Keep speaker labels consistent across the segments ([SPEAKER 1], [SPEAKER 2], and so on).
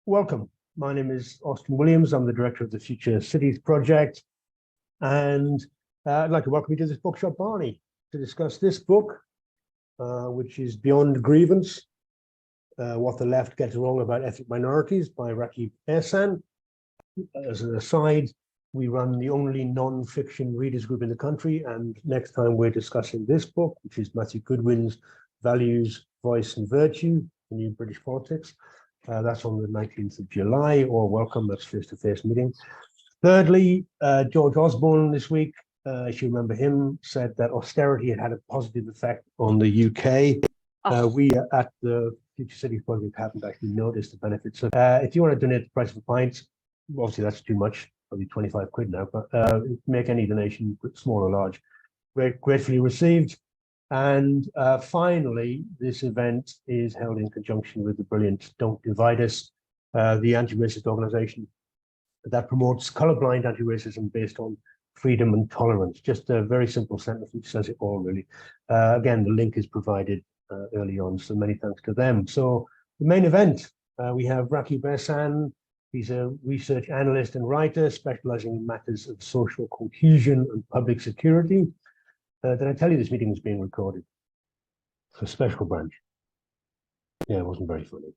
[SPEAKER 1] Welcome. My name is Austin Williams. I'm the director of the Future Cities Project. And I'd like to welcome you to this Bookshop Barnie to discuss this book, which is Beyond Grievance, What the Left Gets Wrong About Ethnic Minorities by Rakib Ehsan. As an aside, we run the only non-fiction readers group in the country. And next time we're discussing this book, which is Matthew Goodwin's Values, Voice and Virtue, the New British Politics. That's on the 19th of July, or welcome, that's face-to-face meeting. Thirdly, George Osborne this week, if you remember him, said that austerity had a positive effect on the UK. We at the Future Cities Project haven't actually noticed the benefits. So if you want to donate the price of a pint, obviously that's too much, probably 25 quid now, but make any donation, small or large, gratefully received. And finally, this event is held in conjunction with the brilliant Don't Divide Us, the anti-racist organization that promotes colorblind anti-racism based on freedom and tolerance. Just a very simple sentence which says it all, really. Again, the link is provided early on, so many thanks to them. So the main event, we have Rakib Ehsan. He's a research analyst and writer specializing in matters of social cohesion and public security. Did I tell you this meeting was being recorded? For Special Branch. Yeah, it wasn't very funny.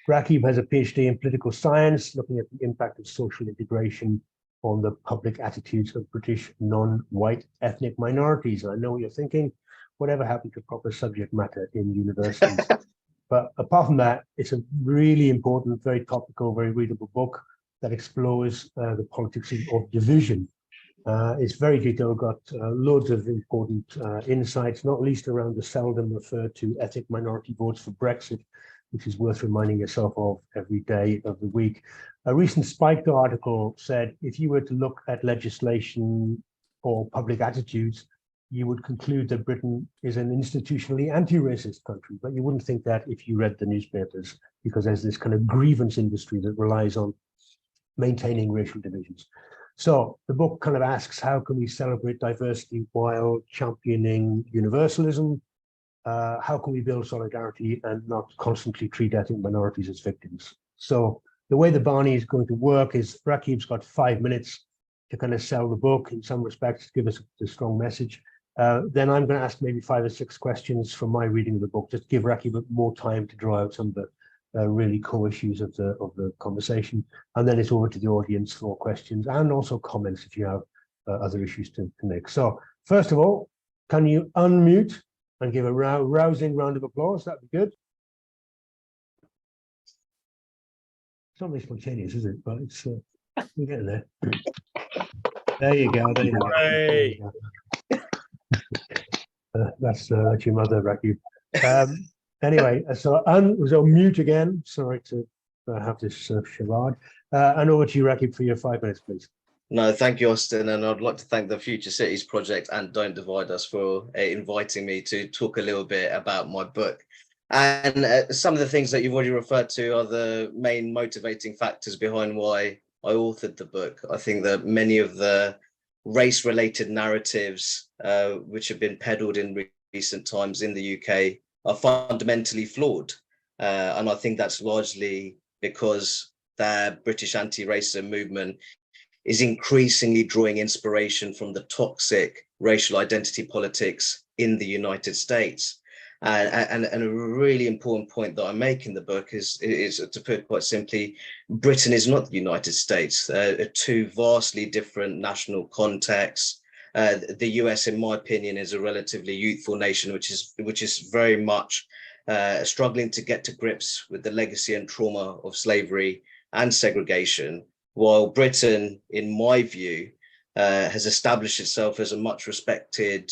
[SPEAKER 1] Rakib has a PhD in political science, looking at the impact of social integration on the public attitudes of British non-white ethnic minorities. And I know what you're thinking, whatever happened to proper subject matter in universities? But apart from that, it's a really important, very topical, very readable book that explores the politics of division. It's very detailed, got loads of important insights, not least around the seldom referred to ethnic minority votes for Brexit, which is worth reminding yourself of every day of the week. A recent Spiked article said, if you were to look at legislation or public attitudes, you would conclude that Britain is an institutionally anti-racist country, but you wouldn't think that if you read the newspapers, because there's this kind of grievance industry that relies on maintaining racial divisions. So the book kind of asks, how can we celebrate diversity while championing universalism? How can we build solidarity and not constantly treat ethnic minorities as victims? So the way the Barnie is going to work is Rakib's got 5 minutes to kind of sell the book, in some respects, give us a strong message. Then I'm going to ask maybe 5 or 6 questions from my reading of the book, just to give Rakib more time to draw out some of the really core issues of the conversation, and then it's over to the audience for questions and also comments if you have other issues to make. So first of all, can you unmute and give a rousing round of applause? That'd be good. It's not very spontaneous, is it? But it's we're getting there. There you go. There you go. That's your mother, Rakib. Anyway, so mute again. Sorry to have this charade. And over to you, Rakib, for your 5 minutes, please.
[SPEAKER 2] No, thank you, Austin. And I'd like to thank the Future Cities Project and Don't Divide Us for inviting me to talk a little bit about my book. And some of the things that you've already referred to are the main motivating factors behind why I authored the book. I think that many of the race-related narratives which have been peddled in recent times in the UK are fundamentally flawed. And I think that's largely because the British anti-racism movement is increasingly drawing inspiration from the toxic racial identity politics in the United States. And a really important point that I make in the book is to put it quite simply, Britain is not the United States. Two vastly different national contexts. The US, in my opinion, is a relatively youthful nation, which is very much struggling to get to grips with the legacy and trauma of slavery and segregation, while Britain, in my view, has established itself as a much respected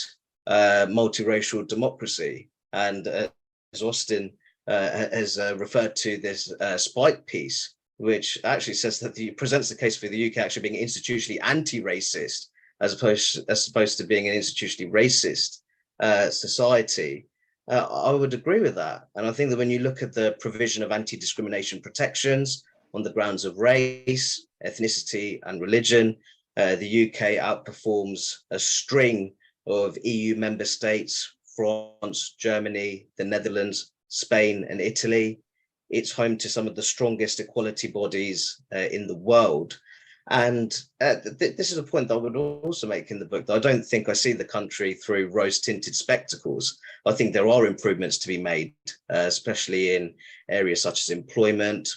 [SPEAKER 2] multiracial democracy. And as Austin has referred to this Spike piece, which actually says that presents the case for the UK actually being institutionally anti-racist, as opposed to being an institutionally racist society, I would agree with that. And I think that when you look at the provision of anti-discrimination protections on the grounds of race, ethnicity, and religion, the UK outperforms a string of EU member states, France, Germany, the Netherlands, Spain, and Italy. it's home to some of the strongest equality bodies in the world. And this is a point that I would also make in the book, that I don't think I see the country through rose-tinted spectacles. I think there are improvements to be made, especially in areas such as employment,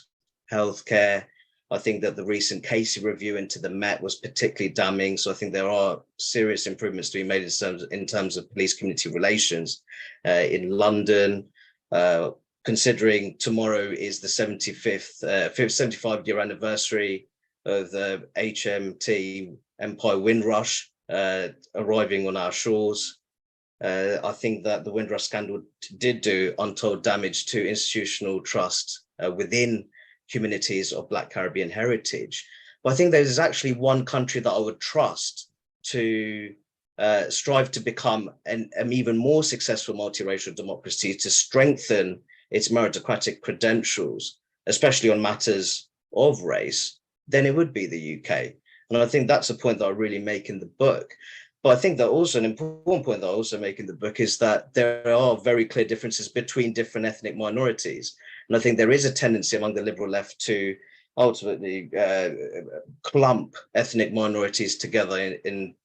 [SPEAKER 2] healthcare. I think that the recent Casey review into the Met was particularly damning. So I think there are serious improvements to be made in terms of police-community relations in London. Considering tomorrow is the 75-year anniversary of the HMT Empire Windrush arriving on our shores. I think that the Windrush scandal did do untold damage to institutional trust within communities of Black Caribbean heritage. But I think there's actually one country that I would trust to strive to become an even more successful multiracial democracy, to strengthen its meritocratic credentials, especially on matters of race, then it would be the UK. And I think that's a point that I really make in the book. But I think that also an important point that I also make in the book is that there are very clear differences between different ethnic minorities. And I think there is a tendency among the liberal left to ultimately clump ethnic minorities together and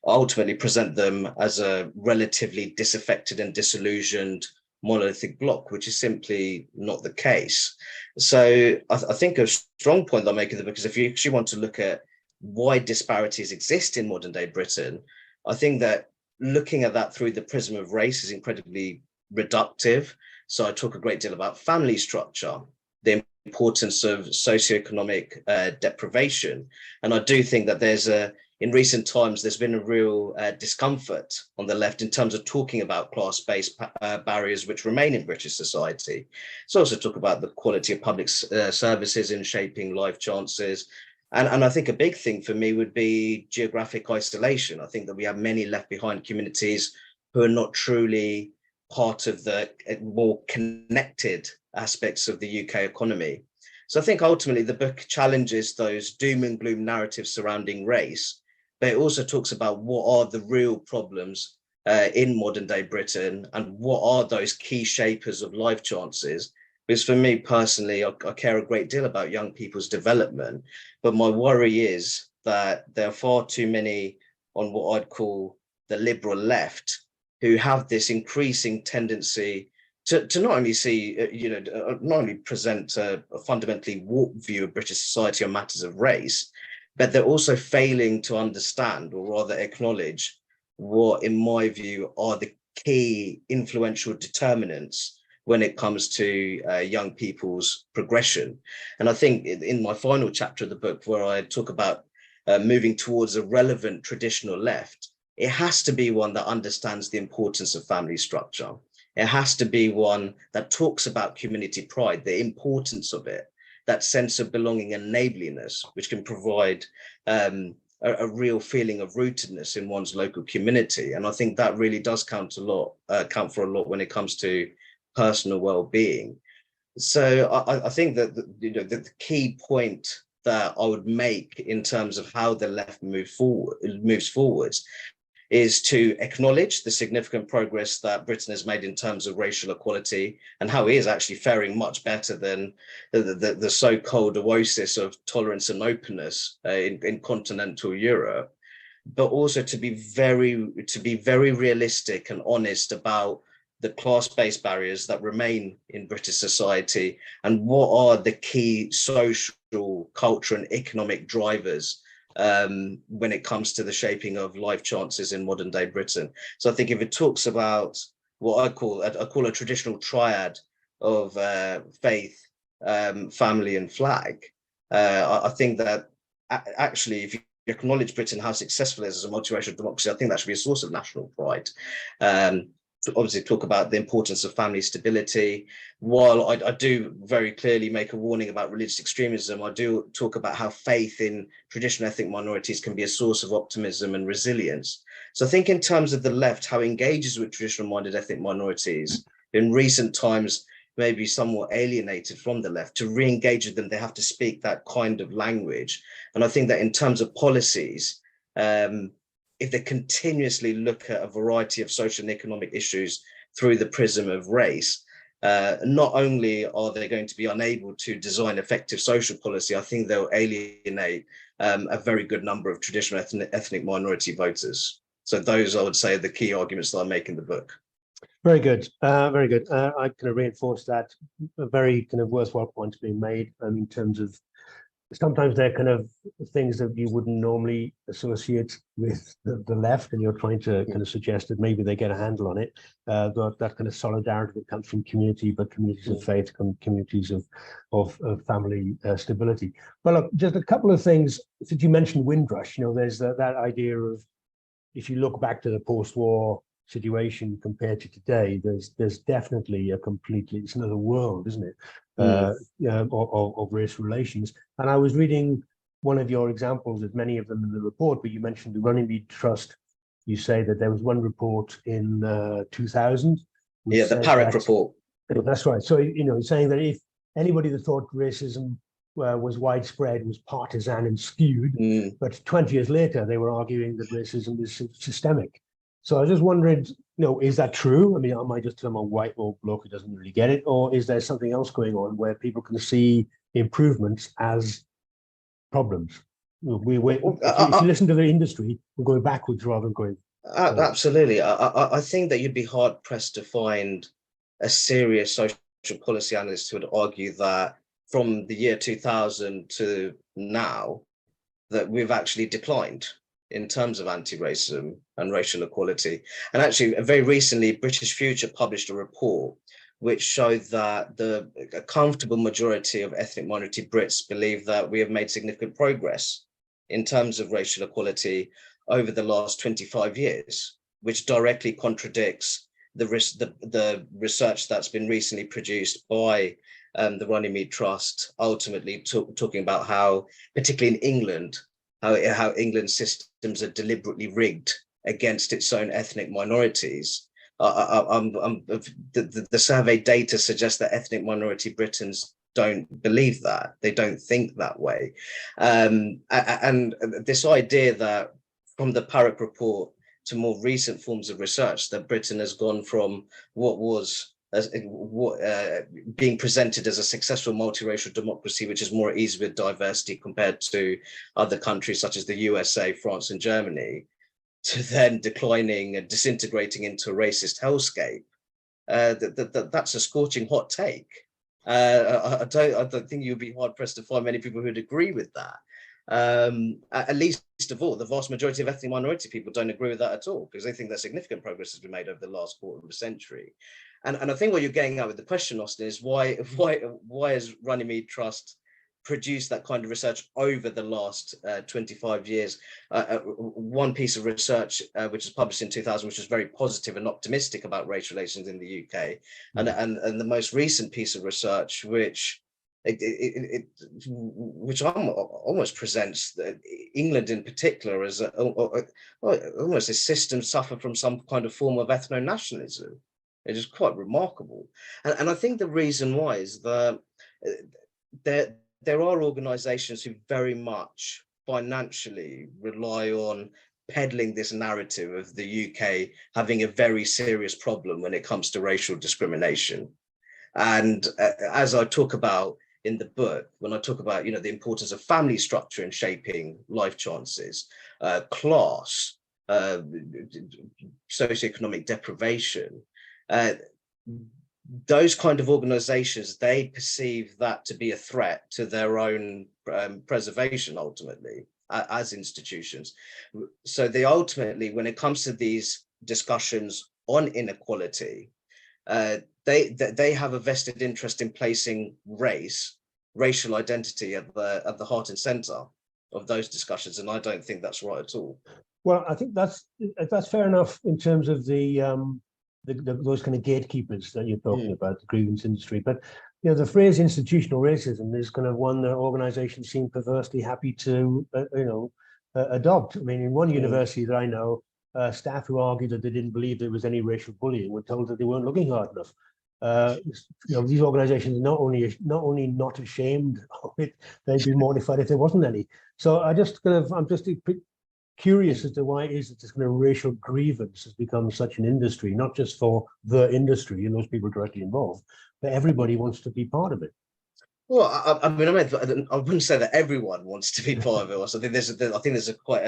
[SPEAKER 2] ultimately present them as a relatively disaffected and disillusioned monolithic bloc, which is simply not the case. So I think a strong point that I'm making in the book is, if you actually want to look at why disparities exist in modern day Britain, I think that looking at that through the prism of race is incredibly reductive. So I talk a great deal about family structure, the importance of socioeconomic deprivation. And I do think that in recent times, there's been a real discomfort on the left in terms of talking about class-based barriers which remain in British society. So also talk about the quality of public services in shaping life chances. And I think a big thing for me would be geographic isolation. I think that we have many left behind communities who are not truly part of the more connected aspects of the UK economy. So I think ultimately the book challenges those doom and gloom narratives surrounding race, but it also talks about what are the real problems in modern day Britain and what are those key shapers of life chances. Because for me personally, I care a great deal about young people's development, but my worry is that there are far too many on what I'd call the liberal left who have this increasing tendency to not only see, not only present a fundamentally warped view of British society on matters of race, but they're also failing to understand, or rather acknowledge, what, in my view, are the key influential determinants when it comes to young people's progression. And I think in my final chapter of the book, where I talk about moving towards a relevant traditional left, it has to be one that understands the importance of family structure. It has to be one that talks about community pride, the importance of it, that sense of belonging and neighborliness, which can provide a real feeling of rootedness in one's local community. And I think that really does count for a lot when it comes to personal well-being. So I think that the key point that I would make in terms of how the left moves forwards is to acknowledge the significant progress that Britain has made in terms of racial equality and how it is actually faring much better than the so-called oasis of tolerance and openness in continental Europe, but also to be very realistic and honest about the class-based barriers that remain in British society and what are the key social, cultural and economic drivers when it comes to the shaping of life chances in modern day Britain. So I think if it talks about what I call a traditional triad of faith, family and flag, I think that actually if you acknowledge Britain, how successful it is as a multiracial democracy, I think that should be a source of national pride. To obviously talk about the importance of family stability. While I do very clearly make a warning about religious extremism, I do talk about how faith in traditional ethnic minorities can be a source of optimism and resilience. So I think in terms of the left, how it engages with traditional-minded ethnic minorities in recent times may be somewhat alienated from the left. To re-engage with them, they have to speak that kind of language. And I think that in terms of policies, if they continuously look at a variety of social and economic issues through the prism of race, not only are they going to be unable to design effective social policy, I think they'll alienate a very good number of traditional ethnic minority voters. So those, I would say, are the key arguments that I make in the book.
[SPEAKER 1] Very good, very good. I kind of reinforce that. A very kind of worthwhile points being made in terms of sometimes they're kind of things that you wouldn't normally associate with the left, and you're trying to kind of suggest that maybe they get a handle on it. That kind of solidarity that comes from community, but communities of faith, communities of family stability. But look, just a couple of things. Since you mentioned Windrush, there's that idea of, if you look back to the post-war situation compared to today, there's definitely it's another world, isn't it? Of race relations. And I was reading one of your examples, there's many of them in the report, but you mentioned the Runnymede Trust. You say that there was one report in 2000.
[SPEAKER 2] Yeah, the Parrott report.
[SPEAKER 1] That's right. So, saying that if anybody that thought racism was widespread, was partisan and skewed, but 20 years later, they were arguing that racism is systemic. So I was just wondering, is that true? I mean, am I just a white old bloke who doesn't really get it? Or is there something else going on where people can see improvements as problems? If you listen to the industry, we're going backwards rather than going.
[SPEAKER 2] Absolutely. I think that you'd be hard pressed to find a serious social policy analyst who would argue that from the year 2000 to now, that we've actually declined in terms of anti-racism and racial equality. And actually, very recently, British Future published a report which showed that a comfortable majority of ethnic minority Brits believe that we have made significant progress in terms of racial equality over the last 25 years, which directly contradicts the research that's been recently produced by the Runnymede Trust, ultimately talking about how, particularly in England, how England's systems are deliberately rigged against its own ethnic minorities. The survey data suggests that ethnic minority Britons don't believe that. They don't think that way. And this idea that from the Parrott report to more recent forms of research, that Britain has gone from what was being presented as a successful multiracial democracy, which is more at ease with diversity compared to other countries such as the USA, France, and Germany, to then declining and disintegrating into a racist hellscape. That's a scorching hot take. I don't think you'd be hard pressed to find many people who'd agree with that. At least of all, the vast majority of ethnic minority people don't agree with that at all, because they think that significant progress has been made over the last quarter of a century. And I think what you're getting at with the question, Austin, is why has Runnymede Trust produced that kind of research over the last 25 years? One piece of research which was published in 2000, which was very positive and optimistic about race relations in the UK, and the most recent piece of research, which almost presents England in particular as almost a system suffer from some kind of form of ethno-nationalism. It is quite remarkable. And I think the reason why is that there are organizations who very much financially rely on peddling this narrative of the UK having a very serious problem when it comes to racial discrimination. And as I talk about in the book, when I talk about, the importance of family structure in shaping life chances, class, socioeconomic deprivation, those kind of organizations, they perceive that to be a threat to their own preservation, ultimately, as institutions. So they ultimately, when it comes to these discussions on inequality, they have a vested interest in placing racial identity at the heart and center of those discussions, and I don't think that's right at all.
[SPEAKER 1] Well, I think that's fair enough in terms of those kind of gatekeepers that you're talking about, the grievance industry. But the phrase institutional racism is kind of one that organizations seem perversely happy to adopt. I mean, in one university that I know, staff who argued that they didn't believe there was any racial bullying were told that they weren't looking hard enough. These organizations are not only not ashamed of it, they'd be mortified if there wasn't any. So I'm just curious as to why it is that this kind of racial grievance has become such an industry, not just for the industry and those people directly involved, but everybody wants to be part of it.
[SPEAKER 2] Well, I mean, I wouldn't say that everyone wants to be part of it. Also, I think there's quite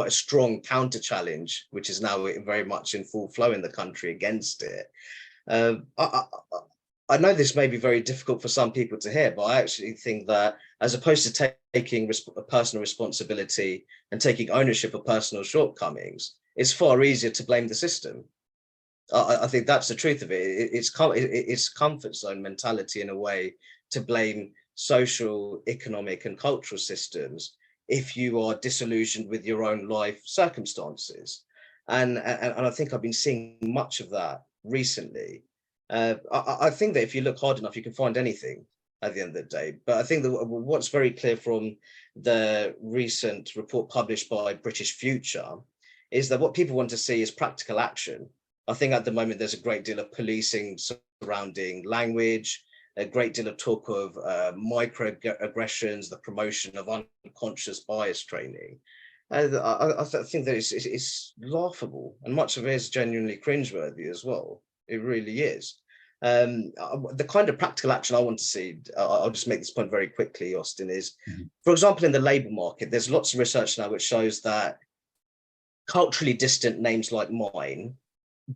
[SPEAKER 2] a strong counter challenge, which is now very much in full flow in the country against it. I know this may be very difficult for some people to hear, but I actually think that as opposed to taking personal responsibility and taking ownership of personal shortcomings, it's far easier to blame the system. I think that's the truth of it. It's comfort zone mentality in a way to blame social, economic, and cultural systems if you are disillusioned with your own life circumstances. And I think I've been seeing much of that recently. I think that if you look hard enough, you can find anything at the end of the day. But I think that what's very clear from the recent report published by British Future is that what people want to see is practical action. I think at the moment there's a great deal of policing surrounding language, a great deal of talk of microaggressions, the promotion of unconscious bias training. I think that it's laughable, and much of it is genuinely cringeworthy as well. It really is. The kind of practical action I want to see, I'll just make this point very quickly, Austin, is, for example, in the labour market, there's lots of research now which shows that culturally distant names like mine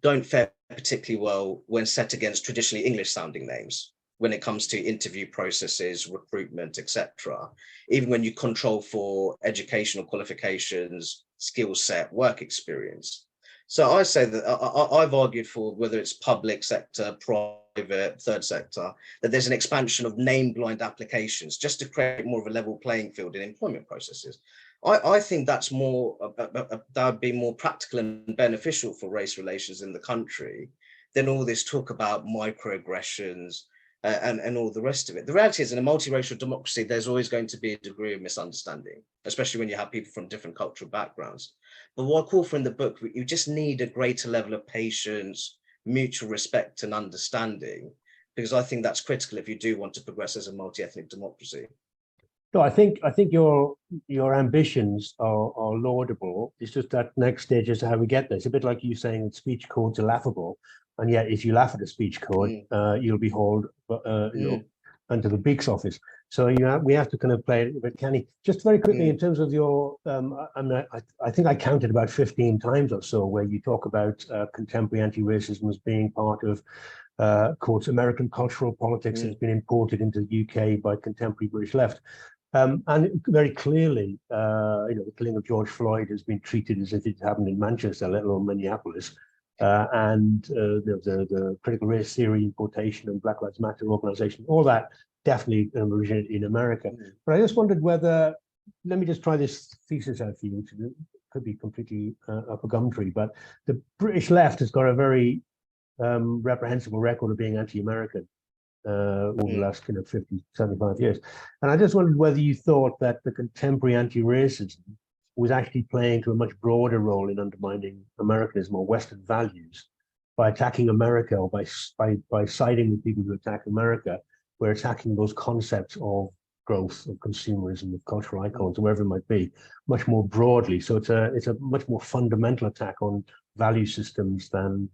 [SPEAKER 2] don't fare particularly well when set against traditionally English sounding names when it comes to interview processes, recruitment, etc. Even when you control for educational qualifications, skill set, work experience. So I say that I've argued for, whether it's public sector, private, third sector, that there's an expansion of name blind applications just to create more of a level playing field in employment processes. I think that's more, that would be more practical and beneficial for race relations in the country than all this talk about microaggressions and all the rest of it. The reality is, in a multiracial democracy, there's always going to be a degree of misunderstanding, especially when you have people from different cultural backgrounds. But what I call for in the book, you just need a greater level of patience, mutual respect and understanding, because I think that's critical if you do want to progress as a multi-ethnic democracy.
[SPEAKER 1] No, I think your ambitions are laudable. It's just that next stage is how we get there. It's a bit like you saying speech codes are laughable, and yet if you laugh at a speech code, you'll be hauled into the Beaks office. So we have to kind of play it a bit canny. Just very quickly, in terms of your, I think I counted about 15 times or so where you talk about contemporary anti-racism as being part of quotes American cultural politics that's been imported into the UK by contemporary British left. And very clearly, the killing of George Floyd has been treated as if it happened in Manchester, let alone Minneapolis. And the critical race theory importation and Black Lives Matter organization, all that definitely originated in America. But I just wondered whether, let me just try this thesis out for you, which could be completely up a gum tree, but the British left has got a very reprehensible record of being anti-American over the last 50, 75 years. And I just wondered whether you thought that the contemporary anti-racism was actually playing to a much broader role in undermining Americanism or Western values by attacking America, or by siding with people who attack America. We're attacking those concepts of growth, of consumerism, of cultural icons, or wherever it might be, much more broadly. So it's a much more fundamental attack on value systems than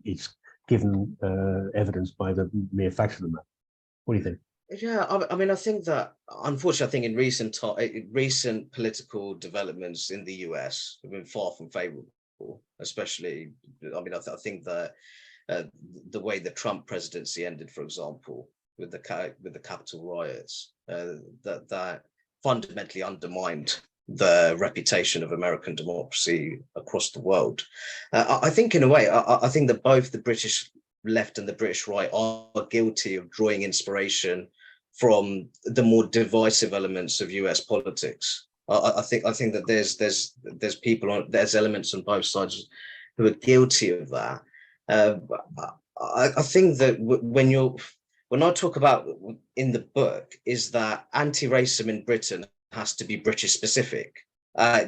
[SPEAKER 1] it's given evidence by the mere facts of the matter. What do you think?
[SPEAKER 2] Yeah, I mean, I think that, unfortunately, I think in recent political developments in the US have been far from favorable, especially, I mean, I think that the way the Trump presidency ended, for example, with the Capitol riots, that fundamentally undermined the reputation of American democracy across the world. I think in a way, I think that both the British left and the British right are guilty of drawing inspiration from the more divisive elements of US politics. I think that there's people there's elements on both sides who are guilty of that. I think that when I talk about in the book is that anti-racism in Britain has to be British specific.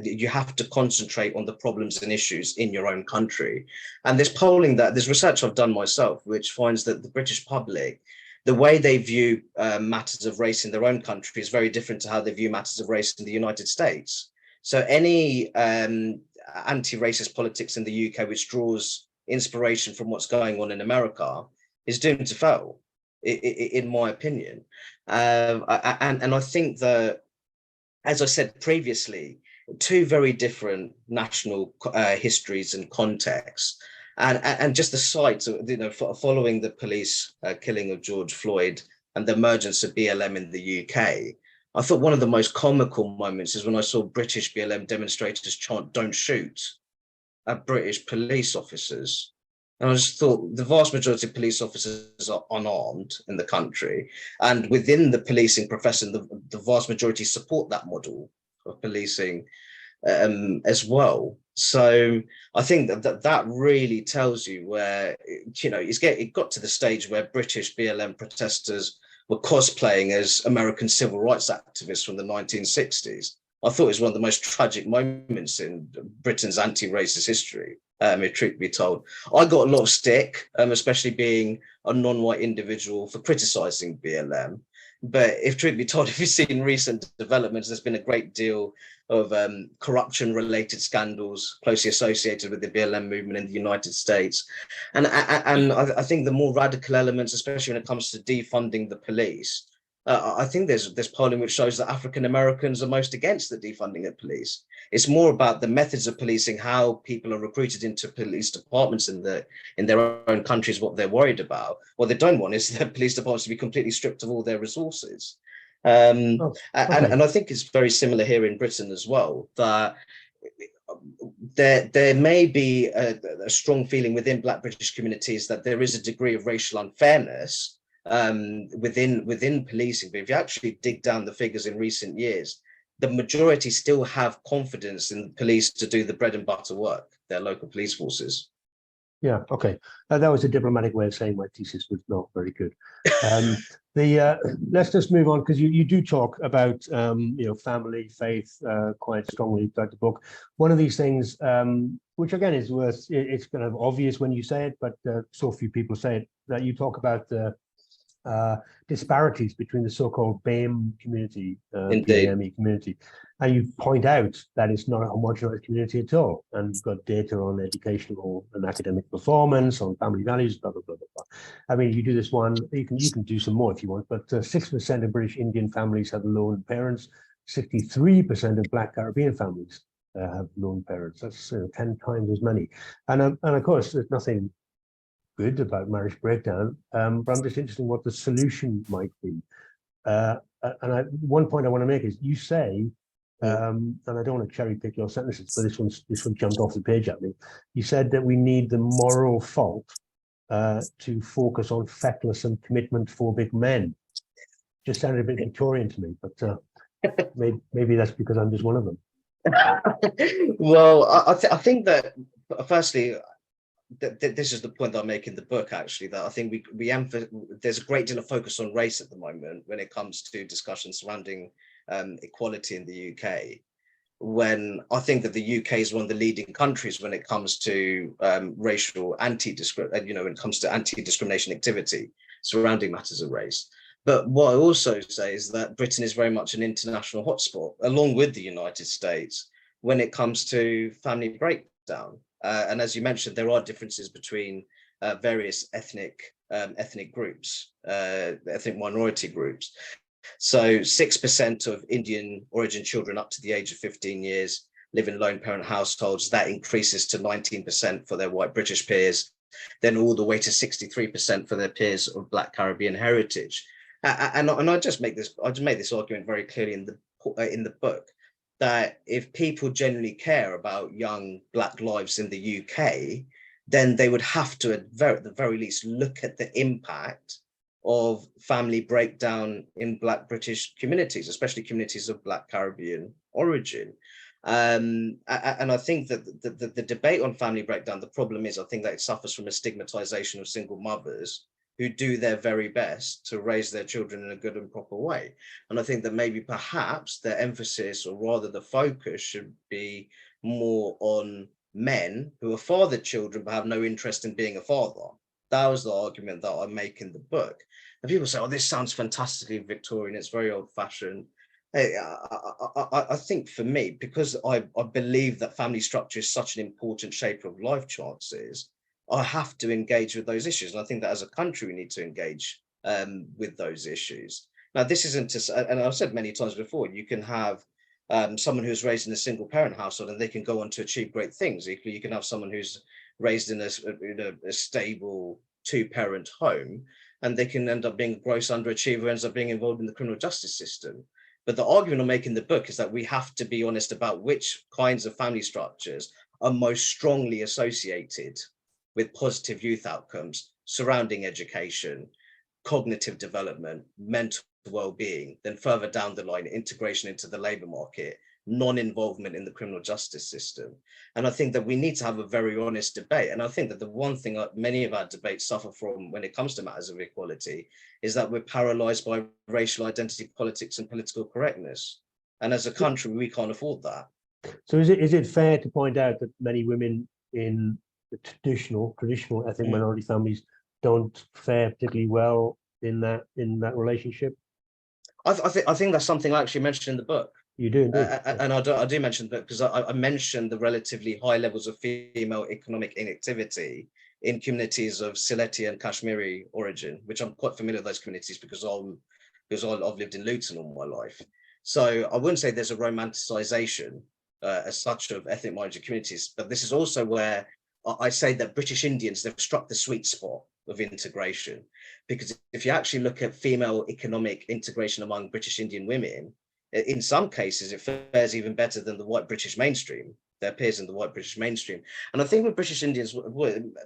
[SPEAKER 2] You have to concentrate on the problems and issues in your own country. And there's research I've done myself, which finds that the British public, the way they view matters of race in their own country is very different to how they view matters of race in the United States. So any anti-racist politics in the UK which draws inspiration from what's going on in America is doomed to fail, in my opinion. And I think that, as I said previously, two very different national histories and contexts, and just the sight of, following the police killing of George Floyd and the emergence of BLM in the UK. I thought one of the most comical moments is when I saw British BLM demonstrators chant "Don't shoot" at British police officers. And I just thought the vast majority of police officers are unarmed in the country. And within the policing profession, the vast majority support that model of policing as well. So I think that really tells you where, it got to the stage where British BLM protesters were cosplaying as American civil rights activists from the 1960s. I thought it was one of the most tragic moments in Britain's anti-racist history, if truth be told. I got a lot of stick, especially being a non-white individual, for criticising BLM. But if truth be told, if you've seen recent developments, there's been a great deal of corruption-related scandals closely associated with the BLM movement in the United States. And I think the more radical elements, especially when it comes to defunding the police, I think there's polling which shows that African Americans are most against the defunding of police. It's more about the methods of policing, how people are recruited into police departments in their own countries, what they're worried about. What they don't want is the police departments to be completely stripped of all their resources. And I think it's very similar here in Britain as well, that there may be a strong feeling within Black British communities that there is a degree of racial unfairness within policing. But if you actually dig down the figures in recent years, the majority still have confidence in police to do the bread and butter work, their local police forces.
[SPEAKER 1] Yeah, okay. That was a diplomatic way of saying my thesis was not very good. Let's just move on, because you do talk about family, faith quite strongly throughout the book. One of these things, which again is it's kind of obvious when you say it, but so few people say it, that you talk about the disparities between the so-called BAME community, BAME community, and you point out that it's not a homogenized community at all, and you've got data on educational and academic performance, on family values, blah blah blah blah blah. I mean, you do this one, you can do some more if you want, but 6% of British Indian families have lone parents, 63% of Black Caribbean families have lone parents. That's 10 times as many, and of course there's nothing good about marriage breakdown, but I'm just interested in what the solution might be. One point I want to make is, you say, and I don't want to cherry pick your sentences, but this one jumped off the page at me. You said that we need the moral fault to focus on feckless and commitment-phobic men. Just sounded a bit Victorian to me, but maybe that's because I'm just one of them.
[SPEAKER 2] Well, I think that, firstly, this is the point that I make in the book, actually, that I think there's a great deal of focus on race at the moment when it comes to discussions surrounding equality in the UK, when I think that the UK is one of the leading countries when it comes to racial when it comes to anti-discrimination activity surrounding matters of race. But what I also say is that Britain is very much an international hotspot, along with the United States, when it comes to family breakdown. And as you mentioned, there are differences between various ethnic groups, ethnic minority groups. So 6% of Indian origin children up to the age of 15 years live in lone parent households. That increases to 19% for their white British peers, then all the way to 63% for their peers of Black Caribbean heritage. And I just make this argument very clearly in the book, that if people genuinely care about young Black lives in the UK, then they would have to, at the very least, look at the impact of family breakdown in Black British communities, especially communities of Black Caribbean origin. And I think that the debate on family breakdown, the problem is, I think that it suffers from a stigmatization of single mothers who do their very best to raise their children in a good and proper way. And I think that maybe perhaps the emphasis, or rather the focus, should be more on men who are fathered children but have no interest in being a father. That was the argument that I make in the book. And people say, oh, this sounds fantastically Victorian, it's very old fashioned. I think for me, because I believe that family structure is such an important shaper of life chances, I have to engage with those issues. And I think that as a country, we need to engage with those issues. Now, this isn't to, and I've said many times before, you can have someone who's raised in a single parent household and they can go on to achieve great things. Equally, you can have someone who's raised in a stable two-parent home and they can end up being a gross underachiever, ends up being involved in the criminal justice system. But the argument I'm making in the book is that we have to be honest about which kinds of family structures are most strongly associated with positive youth outcomes surrounding education, cognitive development, mental well-being, then further down the line, integration into the labor market, non-involvement in the criminal justice system. And I think that we need to have a very honest debate. And I think that the one thing that many of our debates suffer from when it comes to matters of equality is that we're paralyzed by racial identity politics and political correctness. And as a country, we can't afford that.
[SPEAKER 1] So is it fair to point out that many women in the traditional ethnic minority families don't fare particularly well in that relationship?
[SPEAKER 2] I think that's something I actually mentioned in the book.
[SPEAKER 1] You do,
[SPEAKER 2] and I do mention that because I mentioned the relatively high levels of female economic inactivity in communities of Sylheti and Kashmiri origin, which I'm quite familiar with those communities because I've lived in Luton all my life. So I wouldn't say there's a romanticization as such of ethnic minority communities, but this is also where I say that British Indians, they've struck the sweet spot of integration, because if you actually look at female economic integration among British Indian women, in some cases it fares even better than the white British mainstream, their peers in the white British mainstream. And I think with British Indians,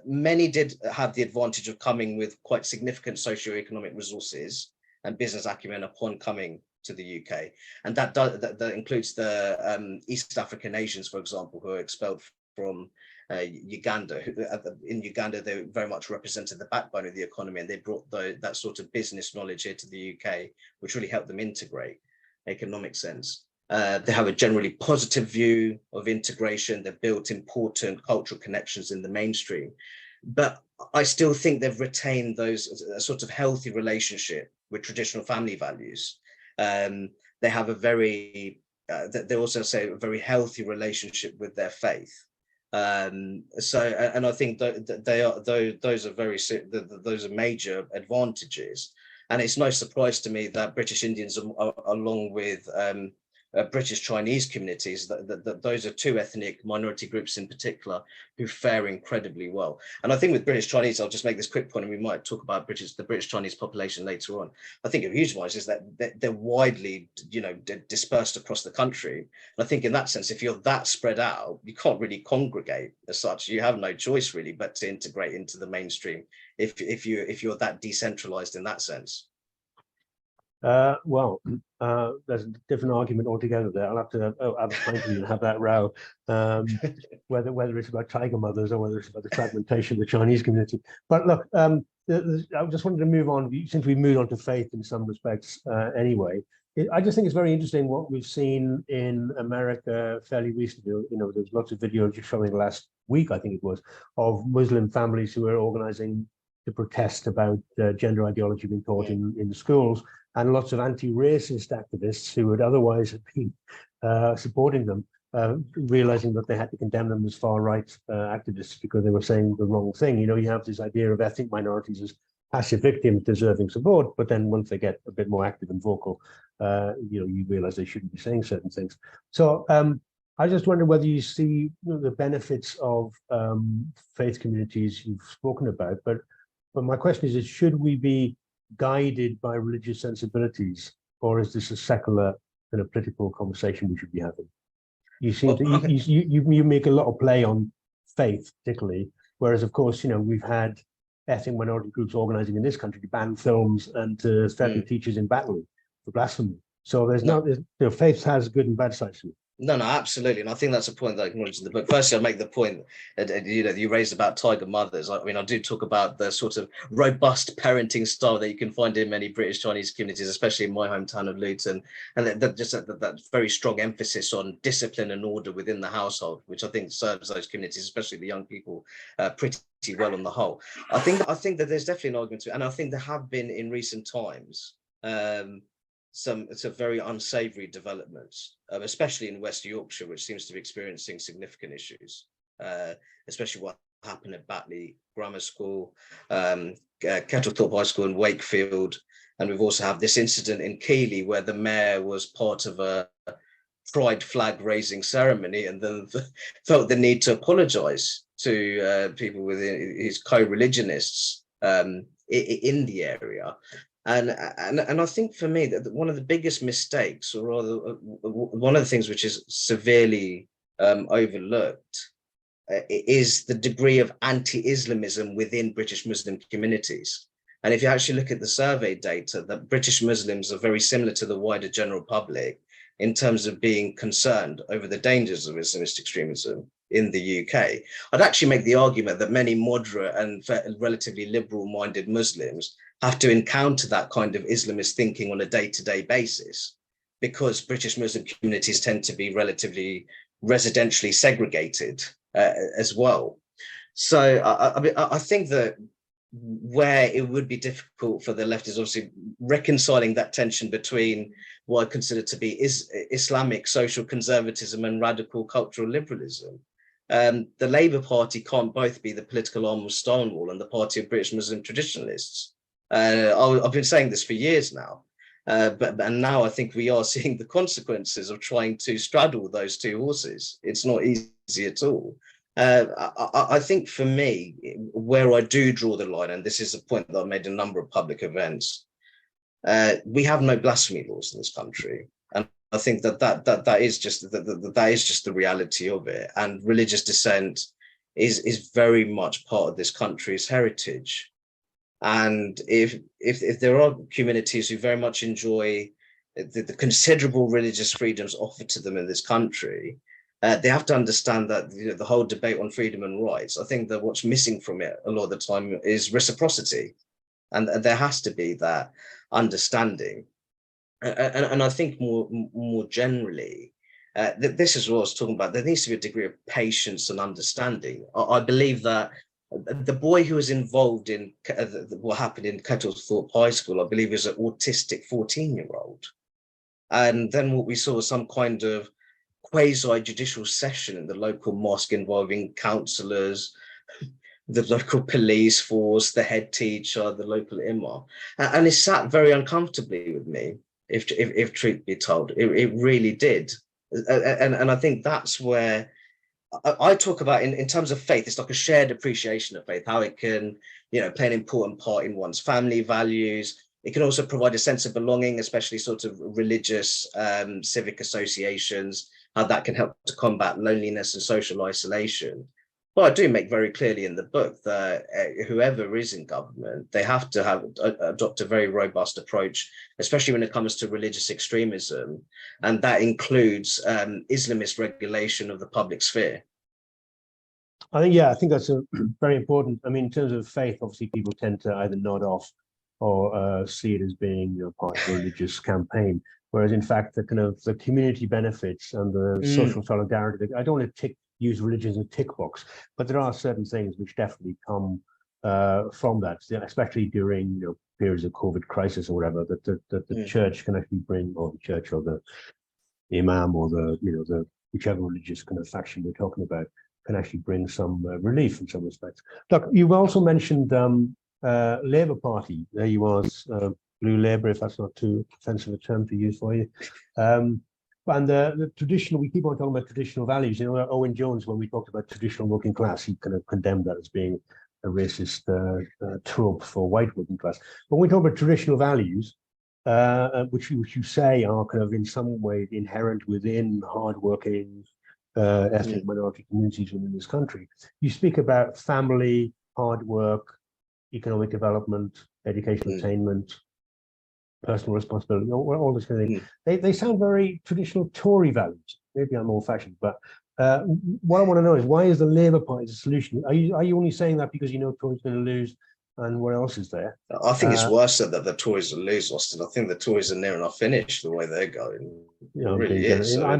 [SPEAKER 2] many did have the advantage of coming with quite significant socioeconomic resources and business acumen upon coming to the UK. And that includes the East African Asians, for example, who are expelled from Uganda. In Uganda, they very much represented the backbone of the economy, and they brought that sort of business knowledge here to the UK, which really helped them integrate in economic sense. They have a generally positive view of integration. They've built important cultural connections in the mainstream. But I still think they've retained those sort of healthy relationship with traditional family values. They have a very, they also say a very healthy relationship with their faith. And I think those are major advantages. And it's no surprise to me that British Indians, along with British Chinese communities, that those are two ethnic minority groups in particular who fare incredibly well. And I think with British Chinese, I'll just make this quick point, and we might talk about the British Chinese population later on. I think a huge one is that they're widely, dispersed across the country. And I think in that sense, if you're that spread out, you can't really congregate as such. You have no choice really but to integrate into the mainstream if you're that decentralized in that sense.
[SPEAKER 1] Well, there's a different argument altogether there. I'll have to have a pint with you and have that row, whether it's about tiger mothers or whether it's about the fragmentation of the Chinese community. But look, I just wanted to move on, since we moved on to faith in some respects anyway. I just think it's very interesting what we've seen in America fairly recently. There's lots of videos just showing last week, I think it was, of Muslim families who are organizing to protest about gender ideology being taught in schools, and lots of anti-racist activists who would otherwise have been supporting them, realizing that they had to condemn them as far-right activists because they were saying the wrong thing. You have this idea of ethnic minorities as passive victims deserving support, but then once they get a bit more active and vocal, you realize they shouldn't be saying certain things. So I just wonder whether you see the benefits of faith communities you've spoken about, but my question is should we be guided by religious sensibilities, or is this a secular kind of political conversation we should be having? You seem you make a lot of play on faith, particularly, whereas of course we've had ethnic minority groups organizing in this country to ban films and to threaten teachers in Batley for blasphemy. So faith has good and bad sides to it.
[SPEAKER 2] No, absolutely. And I think that's a point that I acknowledge in the book. Firstly, I'll make the point that you raised about tiger mothers. I mean, I do talk about the sort of robust parenting style that you can find in many British Chinese communities, especially in my hometown of Luton. And that very strong emphasis on discipline and order within the household, which I think serves those communities, especially the young people, pretty well on the whole. I think that there's definitely an argument to it. And I think there have been in recent times, some very unsavoury developments, especially in West Yorkshire, which seems to be experiencing significant issues, especially what happened at Batley Grammar School, Kettlethorpe High School in Wakefield. And we've also had this incident in Keighley where the mayor was part of a pride flag raising ceremony and then felt the need to apologise to people within his co-religionists in the area. And I think for me that one of the biggest mistakes, or rather one of the things which is severely overlooked, is the degree of anti-Islamism within British Muslim communities. And if you actually look at the survey data, that British Muslims are very similar to the wider general public in terms of being concerned over the dangers of Islamist extremism in the UK. I'd actually make the argument that many moderate and relatively liberal-minded Muslims have to encounter that kind of Islamist thinking on a day-to-day basis, because British Muslim communities tend to be relatively residentially segregated as well. So I think that where it would be difficult for the left is obviously reconciling that tension between what I consider to be Islamic social conservatism and radical cultural liberalism. The Labour Party can't both be the political arm of Stonewall and the party of British Muslim traditionalists. I've been saying this for years now, but now I think we are seeing the consequences of trying to straddle those two horses. It's not easy at all. I think for me, where I do draw the line, and this is a point that I've made in a number of public events, we have no blasphemy laws in this country, and I think that is just the reality of it. And religious dissent is very much part of this country's heritage. And if there are communities who very much enjoy the considerable religious freedoms offered to them in this country, they have to understand that the whole debate on freedom and rights, I think that what's missing from it a lot of the time is reciprocity. And there has to be that understanding. And I think more generally, this is what I was talking about. There needs to be a degree of patience and understanding. I believe that the boy who was involved in what happened in Kettlethorpe High School, I believe, is an autistic 14-year-old. And then what we saw was some kind of quasi-judicial session in the local mosque involving councillors, the local police force, the head teacher, the local imam. And it sat very uncomfortably with me, if truth be told. It really did. And I think that's where I talk about in terms of faith. It's like a shared appreciation of faith, how it can, play an important part in one's family values. It can also provide a sense of belonging, especially sort of religious civic associations, how that can help to combat loneliness and social isolation. But I do make very clearly in the book that whoever is in government, they have to adopt a very robust approach, especially when it comes to religious extremism. And that includes Islamist regulation of the public sphere.
[SPEAKER 1] I think that's very important. I mean, in terms of faith, obviously people tend to either nod off or see it as being part of a religious campaign. Whereas in fact, the community benefits and the social solidarity, I don't want to use religion as a tick box, but there are certain things which definitely come from that, especially during periods of COVID crisis or whatever, that the church can actually bring, or the church or the imam or the whichever religious kind of faction we're talking about, can actually bring some relief in some respects. Look, you've also mentioned Labour Party. There you are, Blue Labour, if that's not too offensive a term to use for you. And the traditional, we keep on talking about traditional values. Owen Jones, when we talked about traditional working class, he kind of condemned that as being a racist trope for white working class. But when we talk about traditional values, which you say are kind of in some way inherent within hardworking ethnic minority communities within this country, you speak about family, hard work, economic development, educational attainment, personal responsibility, all this kind of thing. They sound very traditional Tory values. Maybe I'm old-fashioned, but what I want to know is, why is the Labour Party the solution? Are you only saying that because Tory's going to lose, and what else is there?
[SPEAKER 2] I think it's worse that the Tories will lose, Austin. I think the Tories are near enough finished the way they're going.
[SPEAKER 1] I'm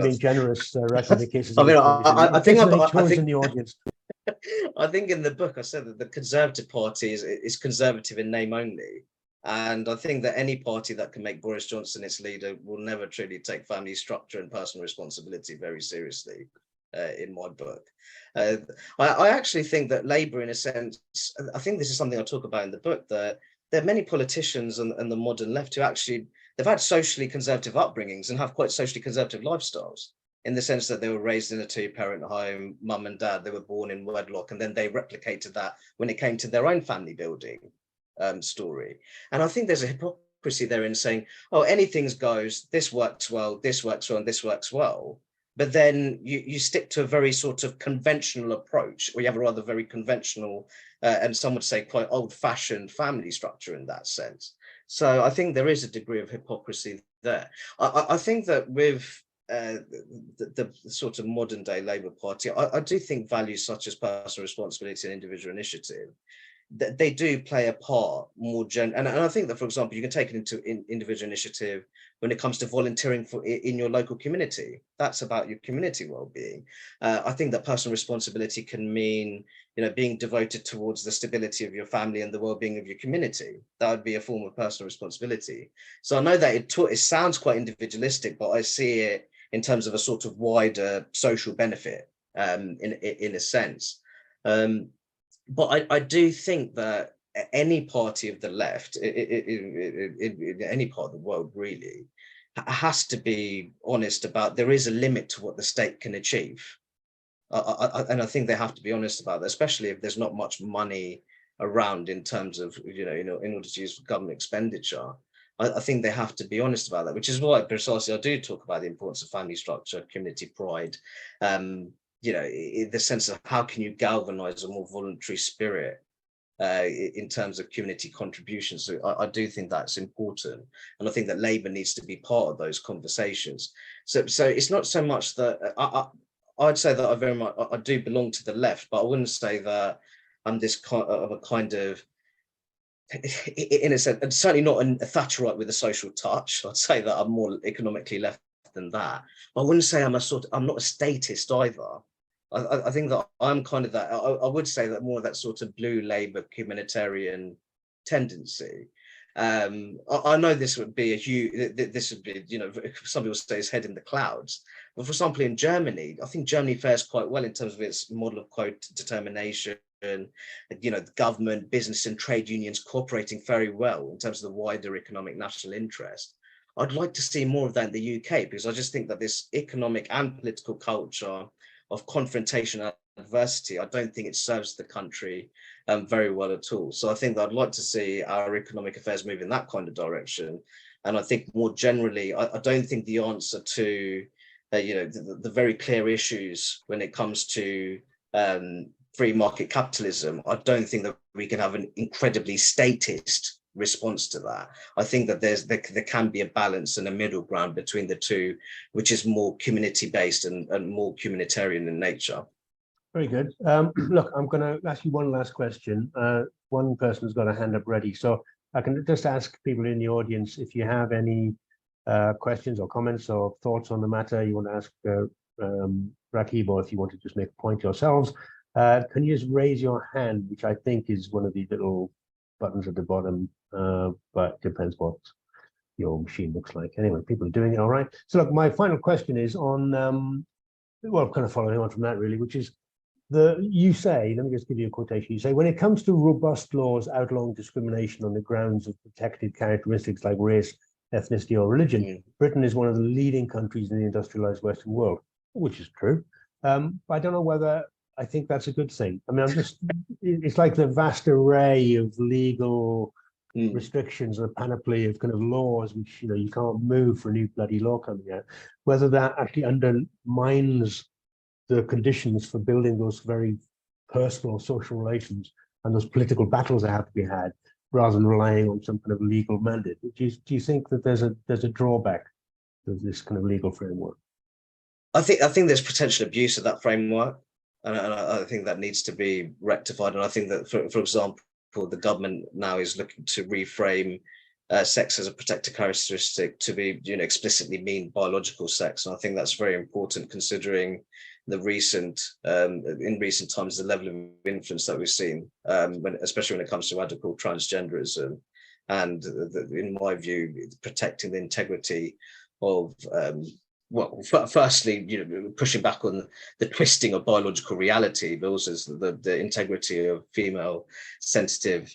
[SPEAKER 1] being generous, Rakib, in case
[SPEAKER 2] I think
[SPEAKER 1] in the audience.
[SPEAKER 2] I think in the book I said that the Conservative Party is conservative in name only. And I think that any party that can make Boris Johnson its leader will never truly take family structure and personal responsibility very seriously, in my book. I actually think that Labour, in a sense, I think this is something I talk about in the book, that there are many politicians and the modern left who actually, they've had socially conservative upbringings and have quite socially conservative lifestyles, in the sense that they were raised in a two-parent home, mum and dad, they were born in wedlock, and then they replicated that when it came to their own family building story. And I think there's a hypocrisy there in saying, oh, anything goes, this works well, and this works well. But then you stick to a very sort of conventional approach, or you have a rather very conventional, and some would say quite old-fashioned family structure in that sense. So I think there is a degree of hypocrisy there. I think that with the sort of modern day Labour Party, I do think values such as personal responsibility and individual initiative, that they do play a part more and I think that, for example, you can take it into individual initiative when it comes to volunteering in your local community. That's about your community well-being. I think that personal responsibility can mean, being devoted towards the stability of your family and the well-being of your community. That would be a form of personal responsibility. So I know that it sounds quite individualistic, but I see it in terms of a sort of wider social benefit, in a sense. But I do think that any party of the left, in any part of the world really, has to be honest about there is a limit to what the state can achieve. And I think they have to be honest about that, especially if there's not much money around in terms of, in order to use for government expenditure. I think they have to be honest about that, which is why precisely I do talk about the importance of family structure, community pride, in the sense of how can you galvanize a more voluntary spirit in terms of community contributions. So I do think that's important. And I think that Labour needs to be part of those conversations. So it's not so much that I'd say that I do belong to the left, but I wouldn't say that I'm this kind of, in a sense, and certainly not a Thatcherite with a social touch. I'd say that I'm more economically left than that. But I wouldn't say I'm not a statist either. I think that I'm kind of that. I would say that more of that sort of blue Labour humanitarian tendency. I know this would be some people say his head in the clouds. But for example, in Germany, I think Germany fares quite well in terms of its model of quote determination. The government, business and trade unions cooperating very well in terms of the wider economic national interest. I'd like to see more of that in the UK, because I just think that this economic and political culture of confrontation and adversity, I don't think it serves the country very well at all. So I think that I'd like to see our economic affairs move in that kind of direction. And I think more generally, I don't think the answer to the very clear issues when it comes to free market capitalism, I don't think that we can have an incredibly statist response to that. I think that there can be a balance and a middle ground between the two, which is more community-based and more humanitarian in nature.
[SPEAKER 1] Very good. Look, I'm going to ask you one last question. One person's got a hand up ready, so I can just ask people in the audience if you have any questions or comments or thoughts on the matter you want to ask Rakib, or if you want to just make a point yourselves. Can you just raise your hand, which I think is one of the little buttons at the bottom, but it depends what your machine looks like. Anyway, people are doing it all right. So look, my final question is on, well, kind of following on from that really, which is you say, let me just give you a quotation. You say, when it comes to robust laws outlawing discrimination on the grounds of protected characteristics like race, ethnicity, or religion, Britain is one of the leading countries in the industrialized Western world, which is true. But I don't know whether I think that's a good thing. I mean, it's like the vast array of legal restrictions and a panoply of kind of laws, which, you can't move for a new bloody law coming out, whether that actually undermines the conditions for building those very personal social relations and those political battles that have to be had, rather than relying on some kind of legal mandate. Do you think that there's a drawback to this kind of legal framework?
[SPEAKER 2] I think there's potential abuse of that framework, and I think that needs to be rectified. And I think that, for example, the government now is looking to reframe sex as a protected characteristic to be, explicitly mean biological sex, and I think that's very important, considering the in recent times, the level of influence that we've seen, especially when it comes to radical transgenderism and in my view, protecting the integrity of firstly, pushing back on the twisting of biological reality, but also the integrity of female sensitive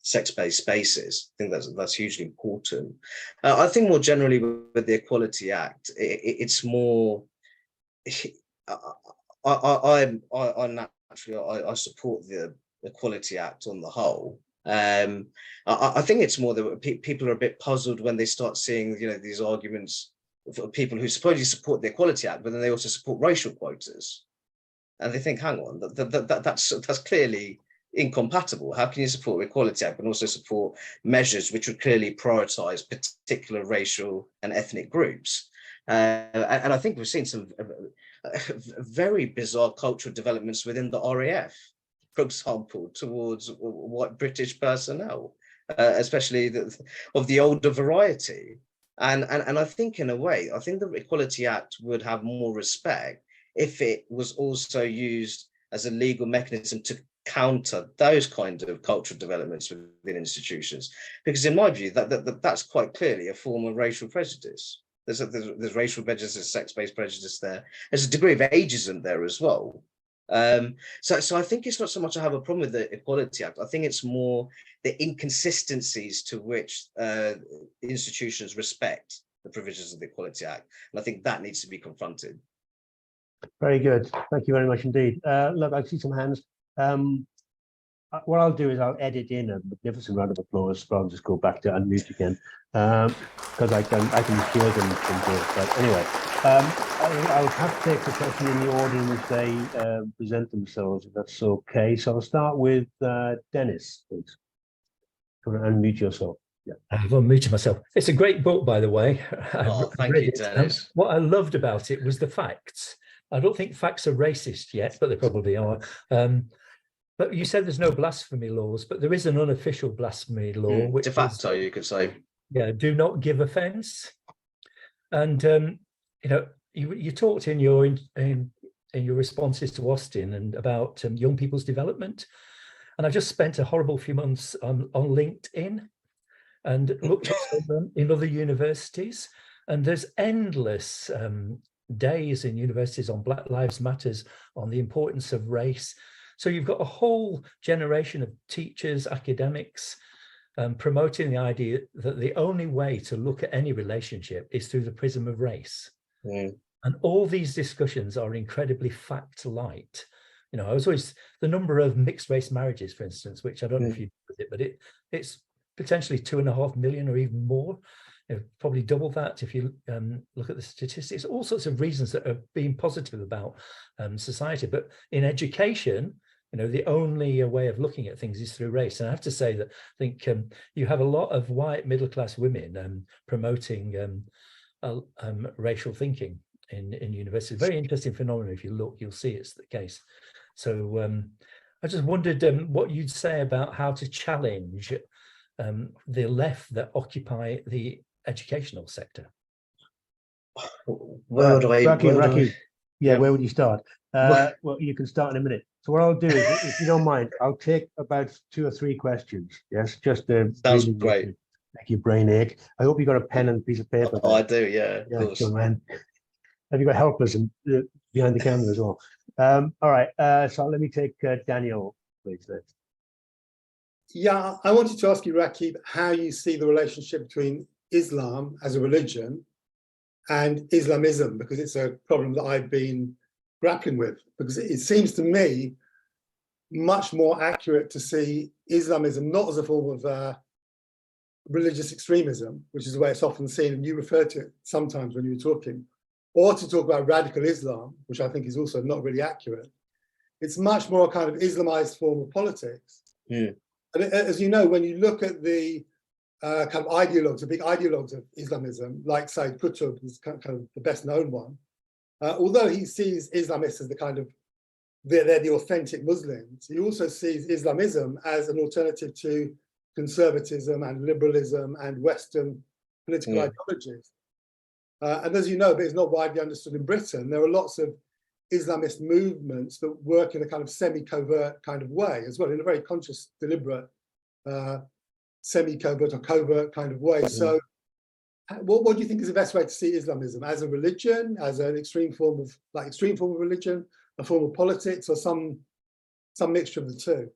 [SPEAKER 2] sex-based spaces. I think that's hugely important. I think more generally with the Equality Act, it's more. I support the Equality Act on the whole. I think it's more that people are a bit puzzled when they start seeing, these arguments for people who supposedly support the Equality Act, but then they also support racial quotas, and they think, hang on, that's clearly incompatible. How can you support the Equality Act and also support measures which would clearly prioritise particular racial and ethnic groups? And I think we've seen some very bizarre cultural developments within the RAF, for example, towards white British personnel, especially of the older variety. And I think in a way, I think the Equality Act would have more respect if it was also used as a legal mechanism to counter those kind of cultural developments within institutions. Because in my view, that's quite clearly a form of racial prejudice. There's racial prejudice, there's sex-based prejudice there. There's a degree of ageism there as well. So I think it's not so much I have a problem with the Equality Act. I think it's more the inconsistencies to which institutions respect the provisions of the Equality Act. And I think that needs to be confronted.
[SPEAKER 1] Very good. Thank you very much indeed. Look, I see some hands. What I'll do is I'll edit in a magnificent round of applause, but I'll just go back to unmute again because I can hear them from here. But anyway, I'll have to take the question in the order in which they present themselves, if that's okay. So I'll start with Dennis, please. You want to unmute yourself? Yeah.
[SPEAKER 3] I've unmuted myself. It's a great book, by the way.
[SPEAKER 2] Thank you, Dennis.
[SPEAKER 3] What I loved about it was the facts. I don't think facts are racist yet, but they probably are. But you said there's no blasphemy laws, but there is an unofficial blasphemy law. Which
[SPEAKER 2] de facto, you could say.
[SPEAKER 3] Yeah, do not give offence. And you talked in your responses to Austin and about young people's development. And I just spent a horrible few months on LinkedIn and looked at them in other universities. And there's endless days in universities on Black Lives Matters, on the importance of race. So you've got a whole generation of teachers, academics, promoting the idea that the only way to look at any relationship is through the prism of race. Mm. And all these discussions are incredibly fact-light. I was always, the number of mixed race marriages, for instance, which I don't know if you do with it, but it's potentially 2.5 million or even more. Probably double that if you look at the statistics. All sorts of reasons that are being positive about society. But in education, the only way of looking at things is through race. And I have to say that I think you have a lot of white middle-class women promoting racial thinking in universities. Very interesting phenomenon. If you look, you'll see it's the case. So I just wondered what you'd say about how to challenge the left that occupy the educational sector.
[SPEAKER 1] Where would you start? Well, you can start in a minute. So what I'll do is, if you don't mind, I'll take about 2 or 3 questions. Yes, just to
[SPEAKER 2] sounds great.
[SPEAKER 1] Make your brain ache. I hope you got a pen and a piece of paper.
[SPEAKER 2] Oh, I do, yeah. Of course.
[SPEAKER 1] Good man. Have you got helpers behind the camera as well? All right. So let me take Daniel, please.
[SPEAKER 4] Yeah, I wanted to ask you, Rakib, how you see the relationship between Islam as a religion and Islamism, because it's a problem that I've been grappling with, because it seems to me much more accurate to see Islamism not as a form of religious extremism, which is the way it's often seen, and you refer to it sometimes when you were talking, or to talk about radical Islam, which I think is also not really accurate. It's much more a kind of Islamized form of politics. Yeah. And as you know, when you look at the kind of ideologues, the big ideologues of Islamism, like Sayyid Qutb, is kind of the best known one, although he sees Islamists as the kind of, they're the authentic Muslims, he also sees Islamism as an alternative to conservatism and liberalism and Western political ideologies. And as you know, but it's not widely understood in Britain, there are lots of Islamist movements that work in a kind of semi-covert kind of way as well, in a very conscious, deliberate semi-covert or covert kind of way. So what do you think is the best way to see Islamism? As a religion, as an extreme form of religion, a form of politics, or some mixture of the two?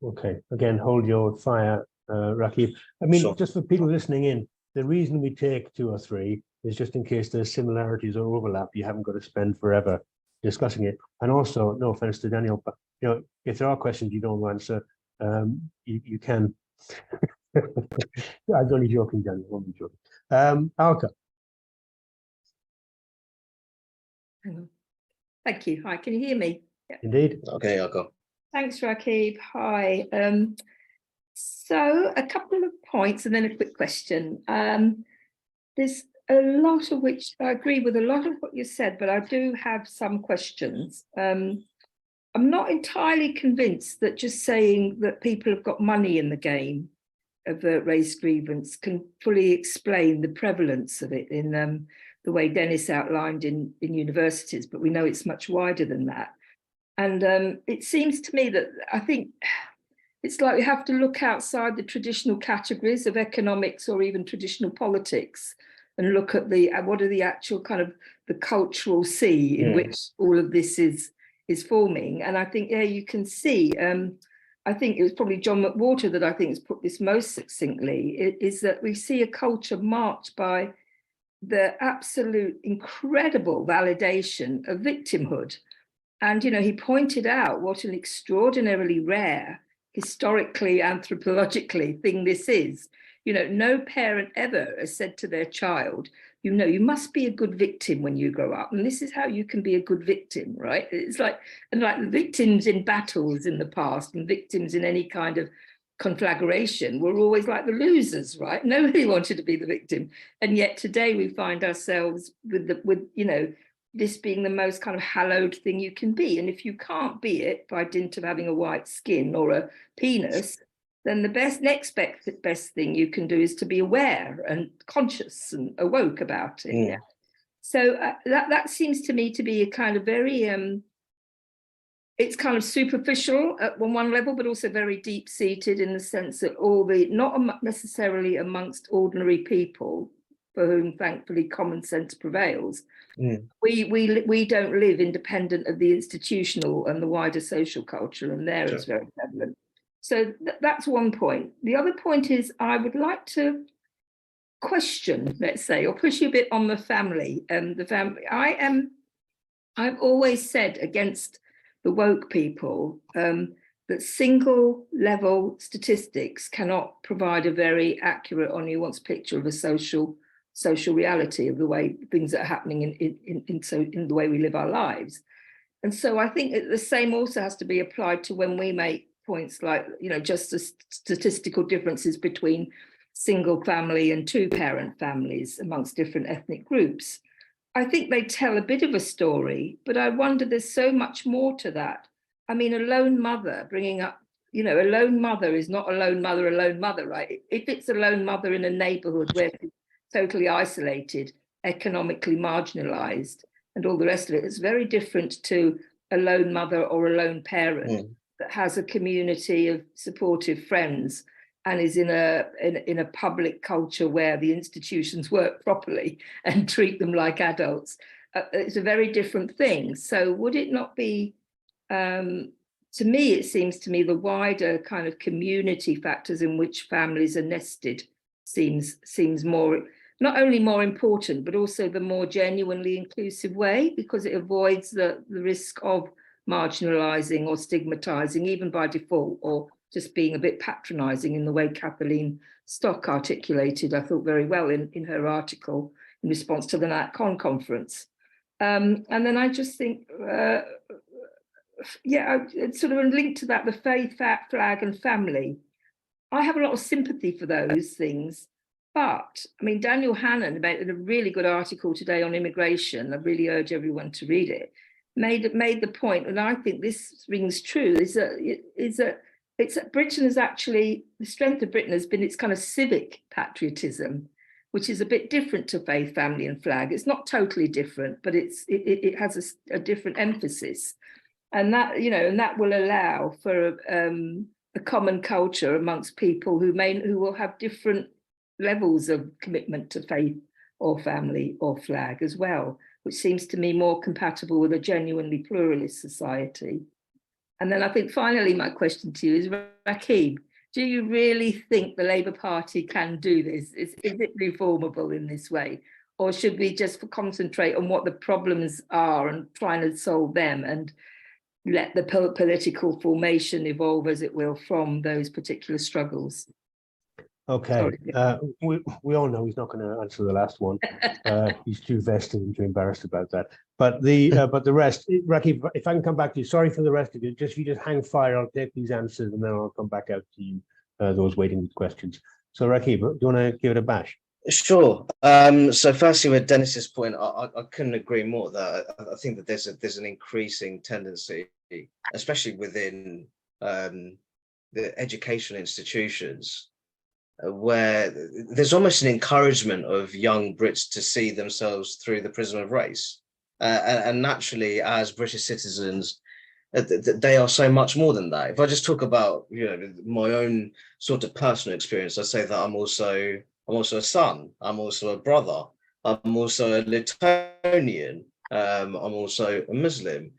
[SPEAKER 1] Okay, again, hold your fire, Rakib. I mean,
[SPEAKER 2] Sure.
[SPEAKER 1] just for people listening in, the reason we take 2 or 3 is just in case there's similarities or overlap. You haven't got to spend forever discussing it. And also, no offense to Daniel, but if there are questions you don't answer, you can. I'm only joking, Daniel. I'm only joking. Alka.
[SPEAKER 5] Thank you. Hi, can you hear me? Yeah.
[SPEAKER 1] Indeed.
[SPEAKER 2] Okay, I'll go.
[SPEAKER 5] Thanks, Rakib. Hi. So a couple of points and then a quick question. There's a lot of which I agree with a lot of what you said, but I do have some questions. I'm not entirely convinced that just saying that people have got money in the game of race grievance can fully explain the prevalence of it in the way Dennis outlined in universities, but we know it's much wider than that. And it seems to me that I think it's like we have to look outside the traditional categories of economics or even traditional politics and look at what are the actual kind of the cultural sea in which all of this is forming. And I think, yeah, you can see, I think it was probably John McWhorter that I think has put this most succinctly, is that we see a culture marked by the absolute incredible validation of victimhood. And, he pointed out what an extraordinarily rare, historically, anthropologically thing this is. No parent ever has said to their child, you must be a good victim when you grow up. And this is how you can be a good victim, right? It's like the victims in battles in the past and victims in any kind of conflagration were always like the losers, right? Nobody wanted to be the victim. And yet today we find ourselves with this being the most kind of hallowed thing you can be. And if you can't be it by dint of having a white skin or a penis, then the next best thing you can do is to be aware and conscious and awoke about it. Yeah. So that seems to me to be a kind of very, it's kind of superficial at one level, but also very deep-seated in the sense that not necessarily amongst ordinary people, for whom thankfully common sense prevails. We don't live independent of the institutional and the wider social culture, and there it's very prevalent. So that's one point. The other point is I would like to question, let's say, or push you a bit on the family. I've always said against the woke people that single level statistics cannot provide a very accurate or nuanced picture of a social reality of the way things are happening in the way we live our lives. And so I think the same also has to be applied to when we make points like, just the statistical differences between single family and 2-parent families amongst different ethnic groups. I think they tell a bit of a story, but I wonder there's so much more to that. I mean, a lone mother bringing up, a lone mother is not a lone mother, right? If it's a lone mother in a neighborhood where she's totally isolated, economically marginalized, and all the rest of it, it's very different to a lone mother or a lone parent that has a community of supportive friends and is in a public culture where the institutions work properly and treat them like adults. It's a very different thing. So would it not be, to me, it seems to me the wider kind of community factors in which families are nested seems more, not only more important, but also the more genuinely inclusive way, because it avoids the risk of marginalizing or stigmatizing, even by default, or just being a bit patronizing in the way Kathleen Stock articulated, I thought, very well in her article in response to the NatCon conference. And then I just think, it's sort of linked to that, the faith, flag and family. I have a lot of sympathy for those things. But, I mean, Daniel Hannan made a really good article today on immigration. I really urge everyone to read it. Made the point, and I think this rings true, is that Britain is actually, the strength of Britain has been its kind of civic patriotism, which is a bit different to faith, family and flag. It's not totally different, but it has a different emphasis. And that, and that will allow for the common culture amongst people who will have different levels of commitment to faith or family or flag as well, which seems to me more compatible with a genuinely pluralist society. And then I think finally my question to you is, Rakib, do you really think the Labour Party can do this? Is it reformable in this way? Or should we just concentrate on what the problems are and trying to solve them and let the political formation evolve as it will from those particular struggles?
[SPEAKER 1] Okay, we all know he's not going to answer the last one. He's too vested and too embarrassed about that. But the rest, Rakib, if I can come back to you, sorry for the rest of you. You just hang fire. I'll take these answers and then I'll come back out to you, those waiting with questions. So Rakib, do you want to give it a bash?
[SPEAKER 2] Sure. So firstly, with Dennis's point, I couldn't agree more that I think that there's an increasing tendency, especially within the educational institutions, where there's almost an encouragement of young Brits to see themselves through the prism of race. And naturally, as British citizens, they are so much more than that. If I just talk about, my own sort of personal experience, I say that I'm also a son, I'm also a brother, I'm also a Lithuanian, I'm also a Muslim.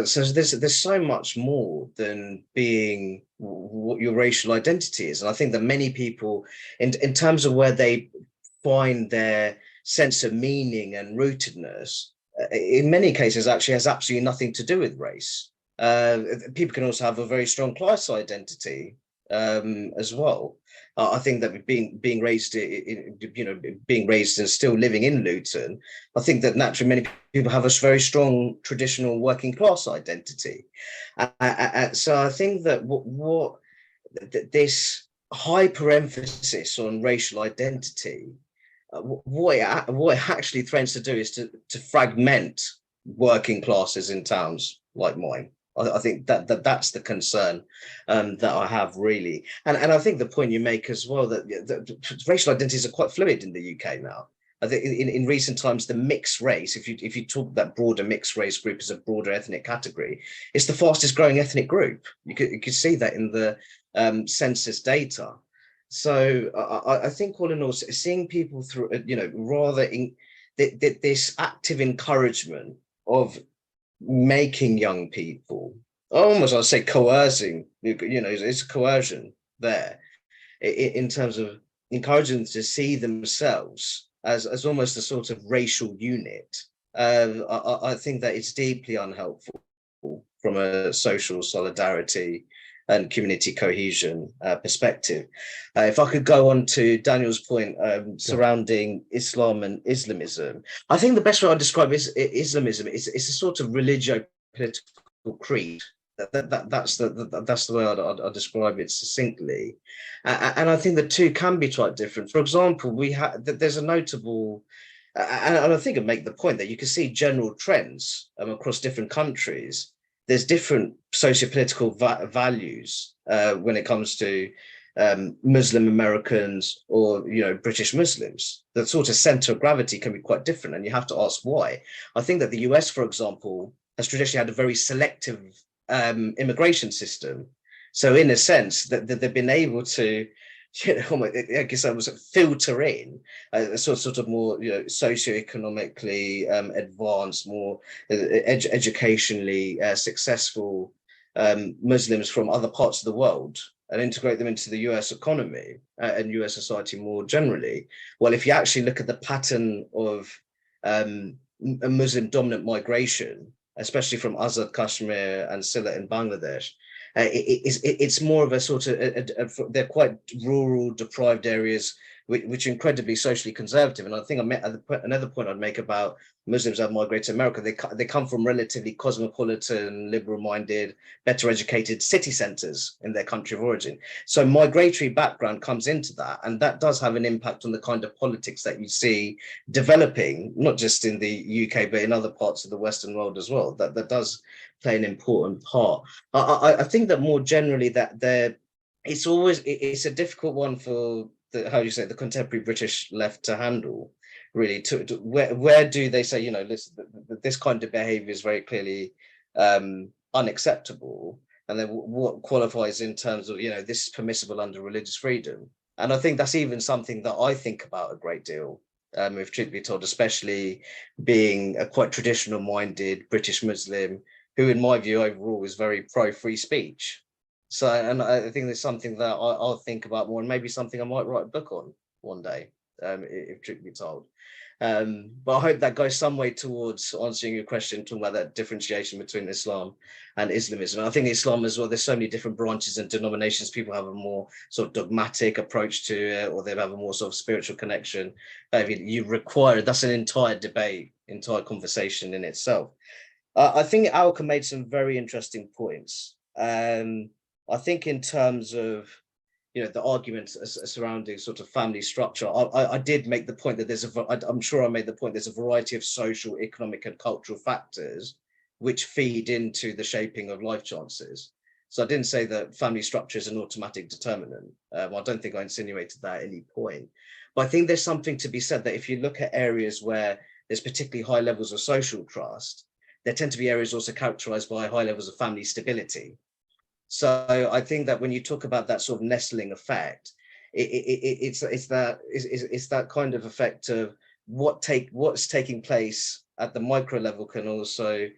[SPEAKER 2] So there's so much more than being what your racial identity is. And I think that many people, in terms of where they find their sense of meaning and rootedness, in many cases actually has absolutely nothing to do with race. People can also have a very strong class identity as well. I think that being raised and still living in Luton, I think that naturally many people have a very strong traditional working class identity. So I think that what this hyper emphasis on racial identity, what it actually threatens to do is to fragment working classes in towns like mine. I think that's the concern that I have, really. And I think the point you make as well, that racial identities are quite fluid in the UK now. I think in recent times, the mixed race, if you talk that broader mixed race group as a broader ethnic category, it's the fastest growing ethnic group. You could see that in the census data. So I think all in all, seeing people through, rather in this active encouragement of making young people, almost I'd say coercing, it's coercion there in terms of encouraging them to see themselves as almost a sort of racial unit. I think that it's deeply unhelpful from a social solidarity and community cohesion perspective. If I could go on to Daniel's point surrounding Islam and Islamism, I think the best way I describe Islamism is it's a sort of religio-political creed. That's the way I'd describe it succinctly. And I think the two can be quite different. For example, there's a notable, and I think I'd make the point that you can see general trends across different countries. There's different socio-political values when it comes to Muslim Americans or British Muslims. The sort of center of gravity can be quite different, and you have to ask why. I think that the US, for example, has traditionally had a very selective immigration system. So in a sense, that they've been able to, I guess I was filter in a sort of more socioeconomically advanced, more educationally successful Muslims from other parts of the world and integrate them into the US economy and US society more generally. Well, if you actually look at the pattern of a Muslim dominant migration, especially from Azad, Kashmir and Sylhet in Bangladesh, it's more of a sort of, they're quite rural, deprived areas, which are incredibly socially conservative. And I think another point I'd make about Muslims that migrate to America, they come from relatively cosmopolitan, liberal-minded, better educated city centers in their country of origin. So migratory background comes into that, and that does have an impact on the kind of politics that you see developing, not just in the UK, but in other parts of the Western world as well. That does play an important part. I think that more generally that it's a difficult one for the contemporary British left to handle, really. Where do they say, listen, this kind of behavior is very clearly unacceptable, and then what qualifies in terms of, this is permissible under religious freedom. And I think that's even something that I think about a great deal, if truth be told, especially being a quite traditional minded British Muslim who, in my view, overall is very pro free speech. So, and I think there's something that I'll think about more, and maybe something I might write a book on one day, if truth be told. But I hope that goes some way towards answering your question, talking about that differentiation between Islam and Islamism. And I think Islam as well, there's so many different branches and denominations. People have a more sort of dogmatic approach to it, or they have a more sort of spiritual connection. You require, that's an entire debate, entire conversation in itself. I think Alka made some very interesting points. I think in terms of, the arguments surrounding sort of family structure, I did make the point that I'm sure I made the point, there's a variety of social, economic and cultural factors which feed into the shaping of life chances. So I didn't say that family structure is an automatic determinant. I don't think I insinuated that at any point. But I think there's something to be said that if you look at areas where there's particularly high levels of social trust, there tend to be areas also characterized by high levels of family stability. So I think that when you talk about that sort of nestling effect, it's that kind of effect of what's taking place at the micro level can also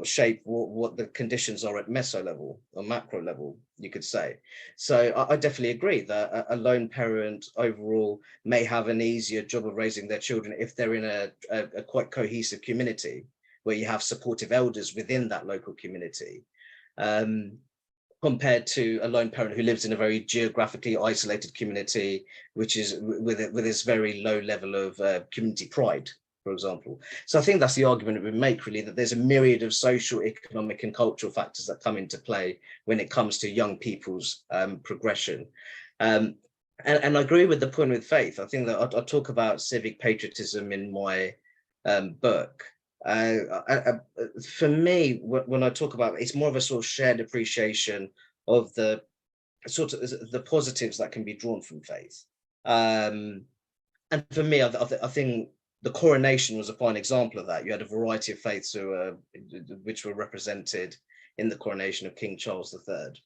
[SPEAKER 2] shape what the conditions are at meso level or macro level, you could say. So I definitely agree that a lone parent overall may have an easier job of raising their children if they're in a quite cohesive community where you have supportive elders within that local community. Compared to a lone parent who lives in a very geographically isolated community, which is with this very low level of community pride, for example. So I think that's the argument that we make, really, that there's a myriad of social, economic and cultural factors that come into play when it comes to young people's progression. And I agree with the point with faith. I think that I talk about civic patriotism in my book. For me, when I talk about it, it's more of a sort of shared appreciation of the sort of the positives that can be drawn from faith. And for me, I think the coronation was a fine example of that. You had a variety of faiths which were represented in the coronation of King Charles III.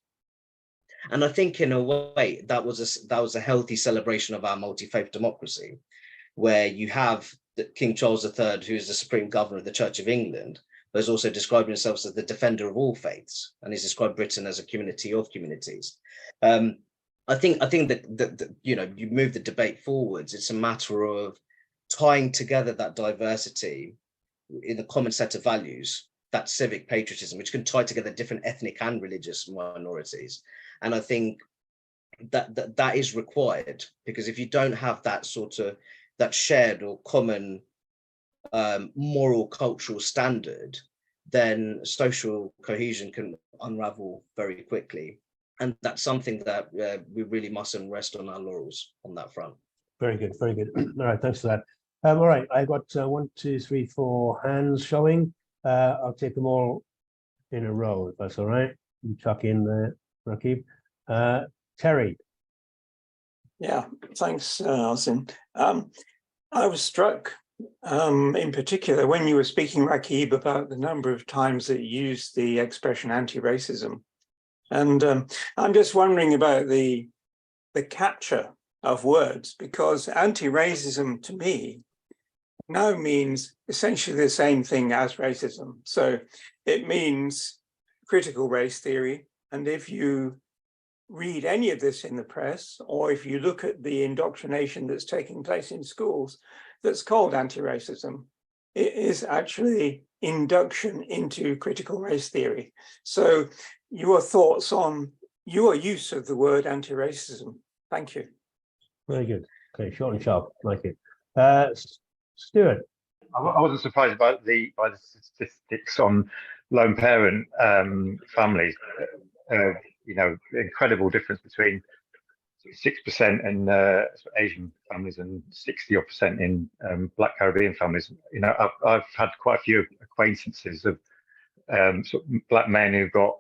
[SPEAKER 2] And I think in a way that was a healthy celebration of our multi-faith democracy, where you have King Charles III, who is the Supreme Governor of the Church of England, but has also described himself as the defender of all faiths, and he's described Britain as a community of communities. I think that you move the debate forwards. It's a matter of tying together that diversity in a common set of values, that civic patriotism, which can tie together different ethnic and religious minorities. And I think that is required, because if you don't have that sort of that shared or common moral cultural standard, then social cohesion can unravel very quickly. And that's something that we really mustn't rest on our laurels on that front.
[SPEAKER 1] Very good, very good. All right, thanks for that. All right, I've got 1, 2, 3, 4 hands showing. I'll take them all in a row, if that's all right. You chuck in there, Rakib. Terry.
[SPEAKER 6] Yeah, thanks, Alison. I was struck in particular when you were speaking, Rakib, about the number of times that you used the expression anti-racism. And I'm just wondering about the capture of words, because anti-racism to me now means essentially the same thing as racism. So it means critical race theory. And if you read any of this in the press, or if you look at the indoctrination that's taking place in schools that's called anti-racism, it is actually induction into critical race theory. So your thoughts on your use of the word anti-racism. Thank you.
[SPEAKER 1] Very good. Okay, short and sharp, like it. Stuart.
[SPEAKER 7] I wasn't surprised by the statistics on lone parent families. Incredible difference between 6% in Asian families and 60% in Black Caribbean families. I've had quite a few acquaintances of sort of Black men who've got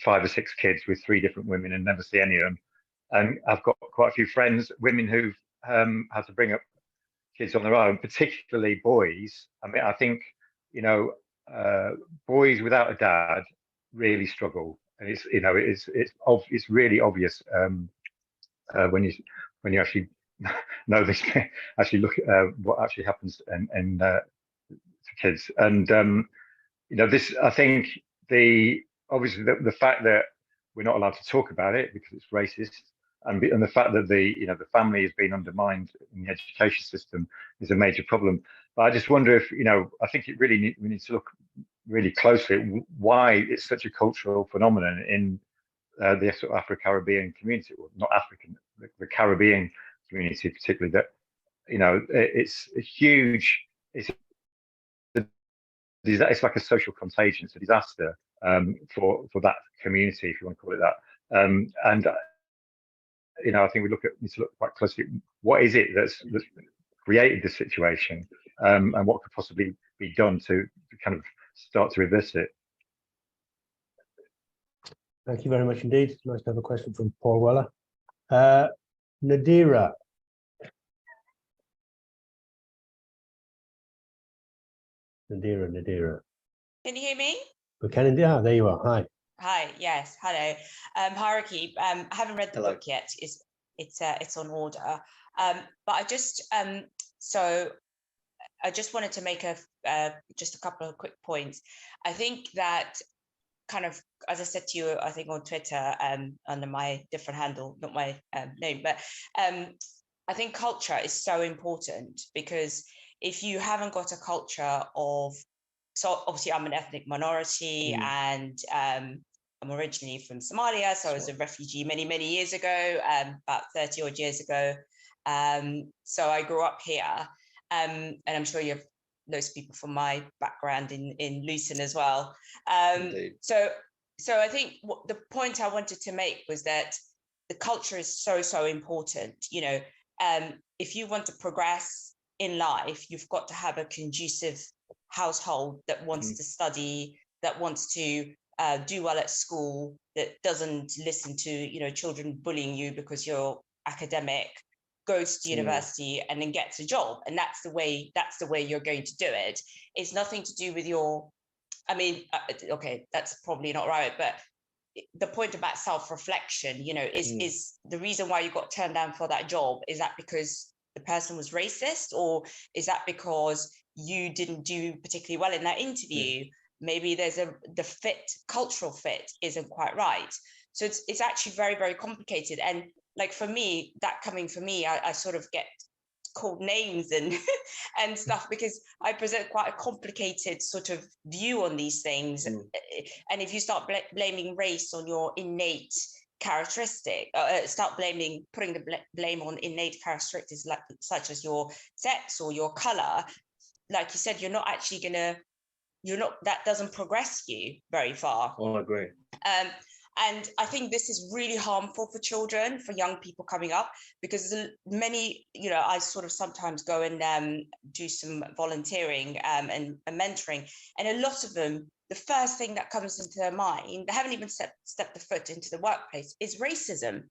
[SPEAKER 7] 5 or 6 kids with 3 different women and never see any of them. And I've got quite a few friends, women who've had to bring up kids on their own, particularly boys. I mean, I think boys without a dad really struggle, and it's it's really obvious when you actually know this, actually look at what actually happens and to kids. And this, I think, obviously the fact that we're not allowed to talk about it because it's racist, and the fact that the family has been undermined in the education system is a major problem. But I just wonder if I think we need to look really closely at why it's such a cultural phenomenon in the sort of Afro-Caribbean community, or not African, the Caribbean community particularly, that it's a huge, it's like a social contagion. It's a disaster for that community, if you want to call it that. And I think we need to look quite closely at what is it that's created this situation, and what could possibly be done to kind of start to reverse it.
[SPEAKER 1] Thank you very much indeed. It's nice to have a question from Paul Weller. Nadira. Nadira.
[SPEAKER 8] Can you hear me?
[SPEAKER 1] We can indeed. Ah, there you are. Hi.
[SPEAKER 8] Hi. Yes. Hello. Hi, Rakib. I haven't read the book yet. It's on order. But I just I just wanted to make just a couple of quick points. I think that kind of, as I said to you, I think on Twitter, under my different handle, not my name, but I think culture is so important, because if you haven't got a culture of, so obviously I'm an ethnic minority, and I'm originally from Somalia, so I was a refugee many years ago, about 30 odd years ago. So I grew up here, and I'm sure you have loads of people from my background in Luton as well. So I think the point I wanted to make was that the culture is so important. If you want to progress in life, you've got to have a conducive household that wants to study, that wants to do well at school, that doesn't listen to children bullying you because you're academic, goes to university and then gets a job, and that's the way you're going to do it. It's nothing to do with your, okay, that's probably not right, but the point about self-reflection, is the reason why you got turned down for that job, is that because the person was racist, or is that because you didn't do particularly well in that interview? Maybe the cultural fit isn't quite right. So it's actually very complicated. And like for me, I sort of get called names and and stuff, because I present quite a complicated sort of view on these things. And if you start blaming race on your innate characteristic, putting the blame on innate characteristics such as your sex or your color, like you said, that doesn't progress you very far.
[SPEAKER 2] I agree.
[SPEAKER 8] And I think this is really harmful for children, for young people coming up, because many, I sort of sometimes go and do some volunteering and mentoring, and a lot of them, the first thing that comes into their mind, they haven't even stepped the foot into the workplace, is racism.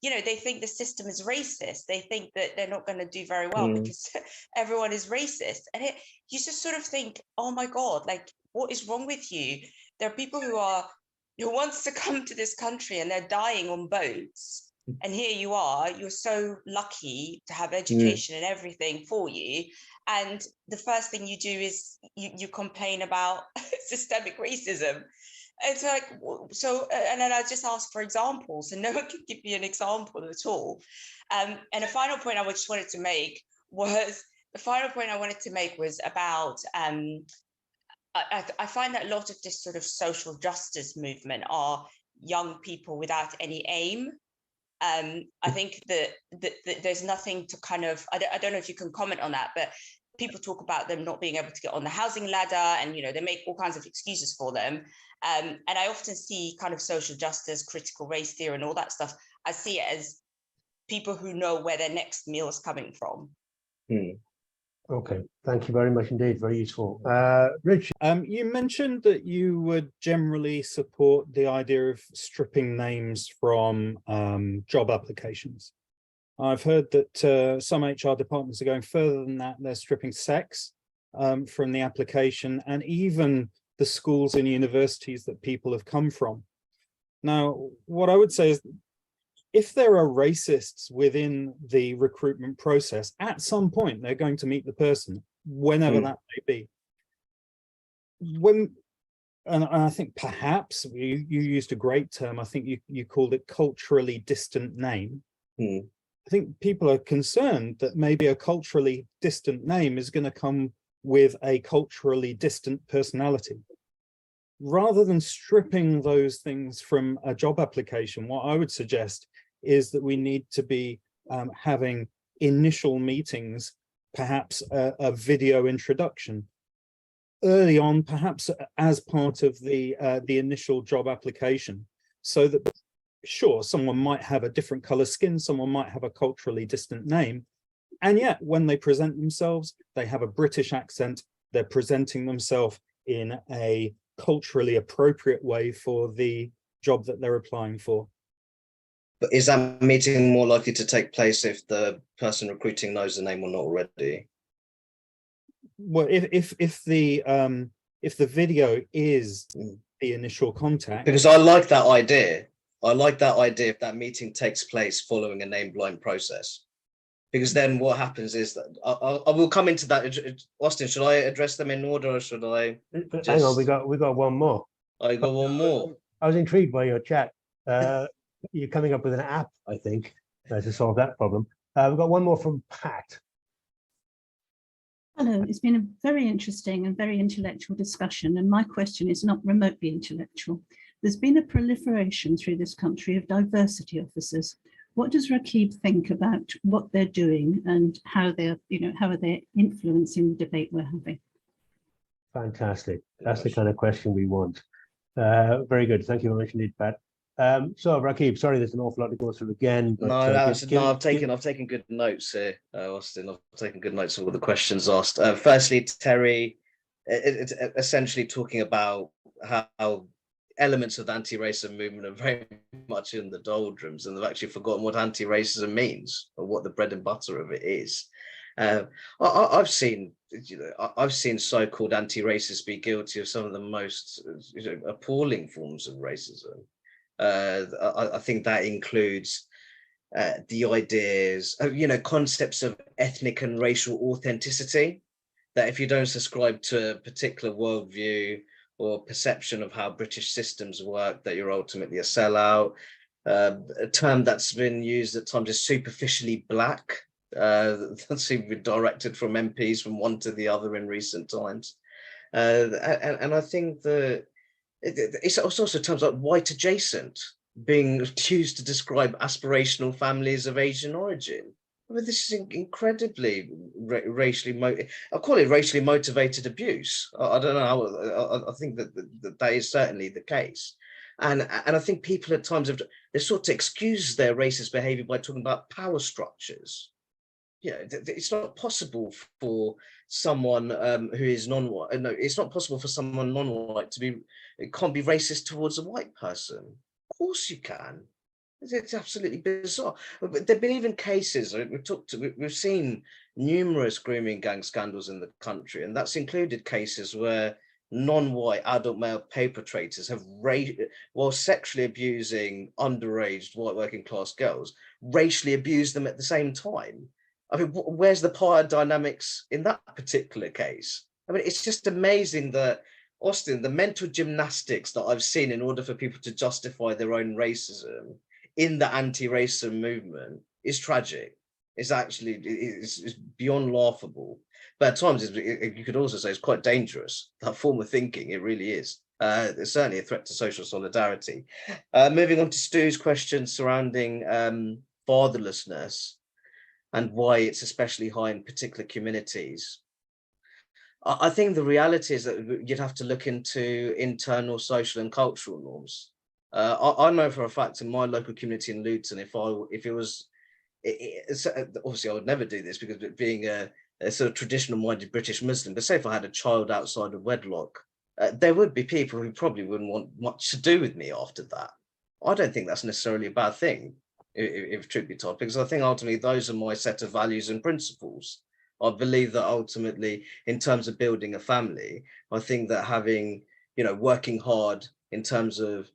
[SPEAKER 8] They think the system is racist. They think that they're not going to do very well because everyone is racist. And you just sort of think, oh my God, like, what is wrong with you? There are people who wants to come to this country and they're dying on boats. And here you are, you're so lucky to have education and everything for you. And the first thing you do is you complain about systemic racism. It's like, so, and then I just ask for examples, and no one can give me an example at all. And a final point I just wanted to make was about, I find that a lot of this sort of social justice movement are young people without any aim. I think that there's nothing to kind of, I don't know if you can comment on that, but people talk about them not being able to get on the housing ladder, and they make all kinds of excuses for them. And I often see kind of social justice, critical race theory and all that stuff, I see it as people who know where their next meal is coming from.
[SPEAKER 1] Okay, thank you very much indeed, very useful. Rich?
[SPEAKER 9] You mentioned that you would generally support the idea of stripping names from job applications. I've heard that some HR departments are going further than that. They're stripping sex from the application, and even the schools and universities that people have come from. Now, what I would say is, if there are racists within the recruitment process, at some point they're going to meet the person, whenever that may be. And I think perhaps you used a great term. I think you called it culturally distant name. I think people are concerned that maybe a culturally distant name is going to come with a culturally distant personality. Rather than stripping those things from a job application, what I would suggest is that we need to be having initial meetings, perhaps a video introduction early on, perhaps as part of the initial job application, so that, sure, someone might have a different color skin, someone might have a culturally distant name, and yet when they present themselves, they have a British accent, they're presenting themselves in a culturally appropriate way for the job that they're applying for.
[SPEAKER 2] But is that meeting more likely to take place if the person recruiting knows the name or not already?
[SPEAKER 9] Well, if the video is the initial contact,
[SPEAKER 2] because I like that idea. I like that idea if that meeting takes place following a name blind process, because then what happens is that I will come into that. Austin, should I address them in order, or should I?
[SPEAKER 1] Hang on, we got one more.
[SPEAKER 2] I got one more.
[SPEAKER 1] I was intrigued by your chat. You're coming up with an app, I think, to solve that problem. We've got one more from Pat.
[SPEAKER 10] Hello, it's been a very interesting and very intellectual discussion, and my question is not remotely intellectual. There's been a proliferation through this country of diversity officers. What does Rakib think about what they're doing and how they're, how are they influencing the debate we're having?
[SPEAKER 1] Fantastic. That's the kind of question we want. Very good. Thank you very much indeed, Pat. So Rakib, sorry, there's an awful lot to go through again. But,
[SPEAKER 2] I've taken good notes here, Austin. I've taken good notes of all the questions asked. Firstly, Terry, it's essentially talking about how elements of the anti-racism movement are very much in the doldrums, and they've actually forgotten what anti-racism means or what the bread and butter of it is. I've seen so-called anti-racists be guilty of some of the most appalling forms of racism. I think that includes the ideas of, concepts of ethnic and racial authenticity, that if you don't subscribe to a particular worldview or perception of how British systems work, that you're ultimately a sellout. A term that's been used at times is superficially black. That's been directed from MPs from one to the other in recent times. And I think that it's also terms like white adjacent being used to describe aspirational families of Asian origin. I mean, this is incredibly racially I call it racially motivated abuse. I don't know how. I think that is certainly the case, and I think people at times they sort of excuse their racist behaviour by talking about power structures. It's not possible for someone who is non-white. No, it's not possible for someone non-white to be. It can't be racist towards a white person. Of course you can. It's absolutely bizarre. But there've been even cases. We've seen numerous grooming gang scandals in the country, and that's included cases where non-white adult male perpetrators have, while sexually abusing underage white working class girls, racially abused them at the same time. I mean, where's the power dynamics in that particular case? I mean, it's just amazing that, Austin, the mental gymnastics that I've seen in order for people to justify their own racism in the anti-racism movement is tragic. It's actually, it's beyond laughable. But at times, you could also say it's quite dangerous, that form of thinking. It really is. It's certainly a threat to social solidarity. Moving on to Stu's question surrounding fatherlessness and why it's especially high in particular communities. I think the reality is that you'd have to look into internal social and cultural norms. I know for a fact in my local community in Luton, if it was, obviously I would never do this because being a sort of traditional minded British Muslim, but say if I had a child outside of wedlock, there would be people who probably wouldn't want much to do with me after that. I don't think that's necessarily a bad thing, if truth be told, because I think ultimately those are my set of values and principles. I believe that ultimately, in terms of building a family, I think that having working hard in terms of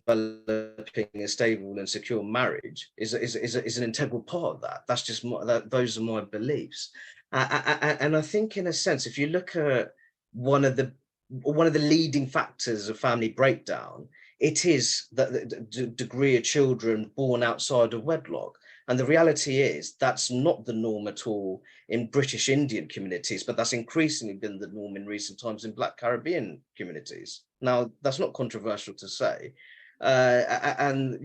[SPEAKER 2] developing a stable and secure marriage is an integral part of that. That's just those are my beliefs. And I think, in a sense, if you look at one of the leading factors of family breakdown, it is that the degree of children born outside of wedlock. And the reality is that's not the norm at all in British Indian communities, but that's increasingly been the norm in recent times in Black Caribbean communities. Now, that's not controversial to say. And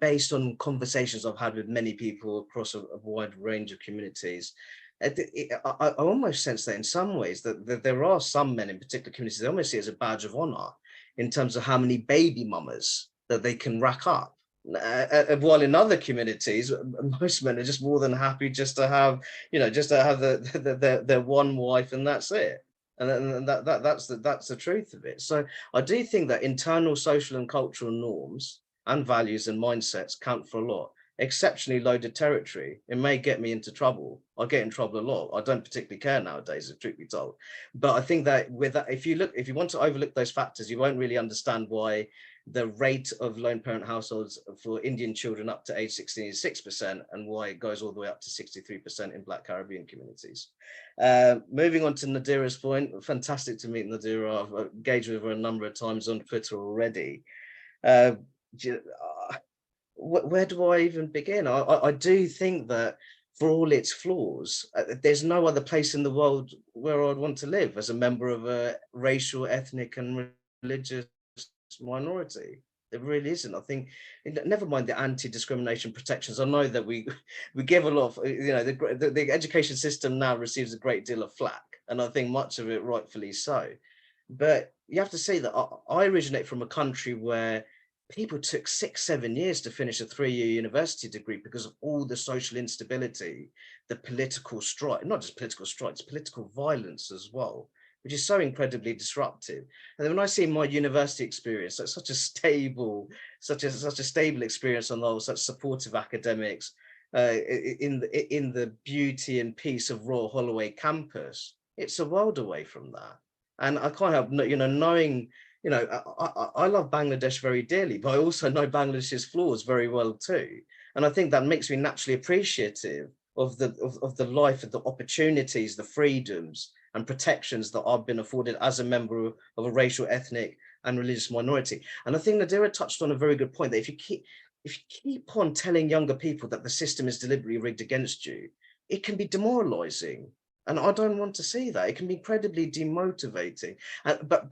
[SPEAKER 2] based on conversations I've had with many people across a wide range of communities, I almost sense that in some ways that there are some men in particular communities, they almost see it as a badge of honor in terms of how many baby mamas that they can rack up. While in other communities, most men are just more than happy just to have their one wife, and that's it. And that's the truth of it. So I do think that internal social and cultural norms and values and mindsets count for a lot. Exceptionally loaded territory. It may get me into trouble. I get in trouble a lot. I don't particularly care nowadays, if truth be told. But I think that with that, if you want to overlook those factors, you won't really understand why the rate of lone parent households for Indian children up to age 16 is 6%, and why it goes all the way up to 63% in Black Caribbean communities. Moving on to Nadira's point, fantastic to meet Nadira. I've engaged with her a number of times on Twitter already. Where do I even begin? I do think that for all its flaws, there's no other place in the world where I'd want to live as a member of a racial, ethnic and religious minority. There really isn't. I think, never mind the anti-discrimination protections. I know that we give a lot of, the education system now receives a great deal of flack, and I think much of it rightfully so. But you have to say that I originate from a country where people took 6-7 years to finish a 3-year university degree because of all the social instability, the political strife, not just political strikes, political violence as well, which is so incredibly disruptive. And then when I see my university experience, that's such a stable experience on the whole, such supportive academics, in the beauty and peace of Royal Holloway campus, it's a world away from that. And I can't help, knowing, I love Bangladesh very dearly, but I also know Bangladesh's flaws very well too. And I think that makes me naturally appreciative of the life, of the opportunities, the freedoms and protections that I've been afforded as a member of a racial, ethnic and religious minority. And I think Nadira touched on a very good point, that if you keep on telling younger people that the system is deliberately rigged against you, it can be demoralizing. And I don't want to see that. It can be incredibly demotivating. But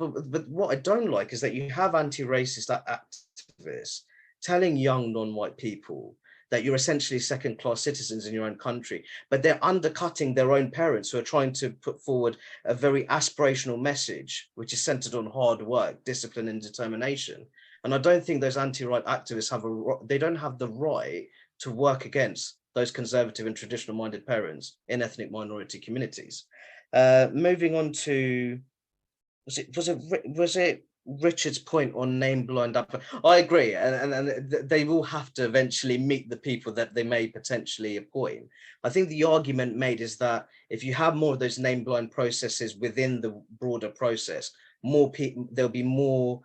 [SPEAKER 2] what I don't like is that you have anti-racist activists telling young non-white people that you're essentially second-class citizens in your own country, but they're undercutting their own parents who are trying to put forward a very aspirational message, which is centered on hard work, discipline, and determination. And I don't think those anti-right activists they don't have the right to work against those conservative and traditional minded parents in ethnic minority communities. Moving on to, was it Richard's point on name blind up? I agree, and they will have to eventually meet the people that they may potentially appoint. I think the argument made is that if you have more of those name blind processes within the broader process, there'll be more,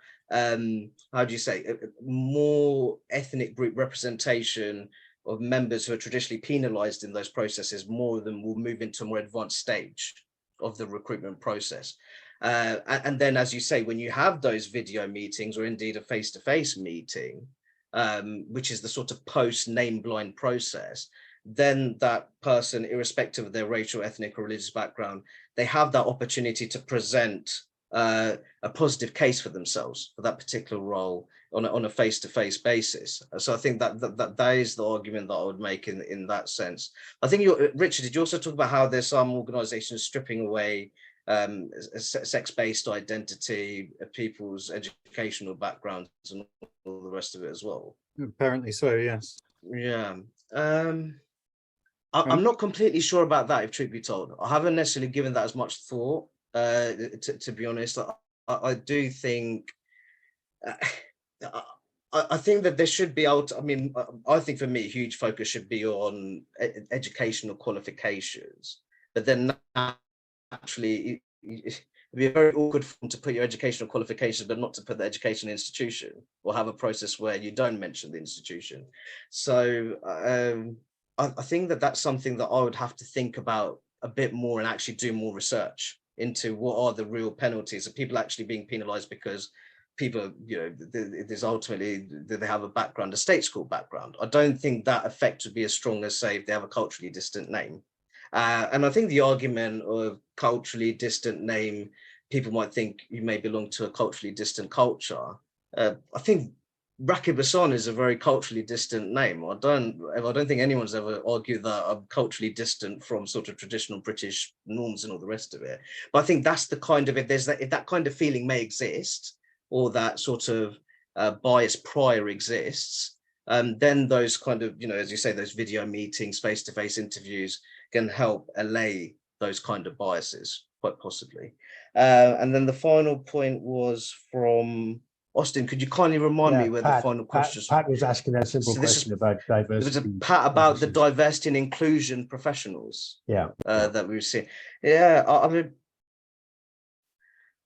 [SPEAKER 2] more ethnic group representation of members who are traditionally penalized in those processes. More of them will move into a more advanced stage of the recruitment process. And then, as you say, when you have those video meetings or indeed a face-to-face meeting, which is the sort of post-name blind process, then that person, irrespective of their racial, ethnic or religious background, they have that opportunity to present a positive case for themselves for that particular role on a face-to-face basis. So I think that is the argument that I would make in that sense. I think Richard, did you also talk about how there's some organizations stripping away sex-based identity, people's educational backgrounds and all the rest of it as well?
[SPEAKER 9] Apparently so, yes.
[SPEAKER 2] Yeah. I'm not completely sure about that, if truth be told. I haven't necessarily given that as much thought, to be honest. I do think I think that there should be I think for me, a huge focus should be on educational qualifications, but then naturally it'd be a very awkward form to put your educational qualifications, but not to put the education institution, or have a process where you don't mention the institution. So I think that that's something that I would have to think about a bit more and actually do more research into what are the real penalties of people actually being penalized because people, you know, there's ultimately, they have a background, a state school background. I don't think that effect would be as strong as, say, if they have a culturally distant name. And I think the argument of culturally distant name, people might think you may belong to a culturally distant culture. I think Rakib Ehsan is a very culturally distant name. I don't think anyone's ever argued that I'm culturally distant from sort of traditional British norms and all the rest of it. But I think that's the kind of, if that kind of feeling may exist, or that sort of bias prior exists, then those kind of, you know, as you say, those video meetings, face-to-face interviews can help allay those kind of biases, quite possibly. And then the final point was from Austin. Could you kindly remind me where the final question was?
[SPEAKER 1] Pat was asking that simple question about diversity.
[SPEAKER 2] There was a Pat about the diversity and inclusion professionals.
[SPEAKER 1] Yeah.
[SPEAKER 2] That we've seen. Yeah, I mean,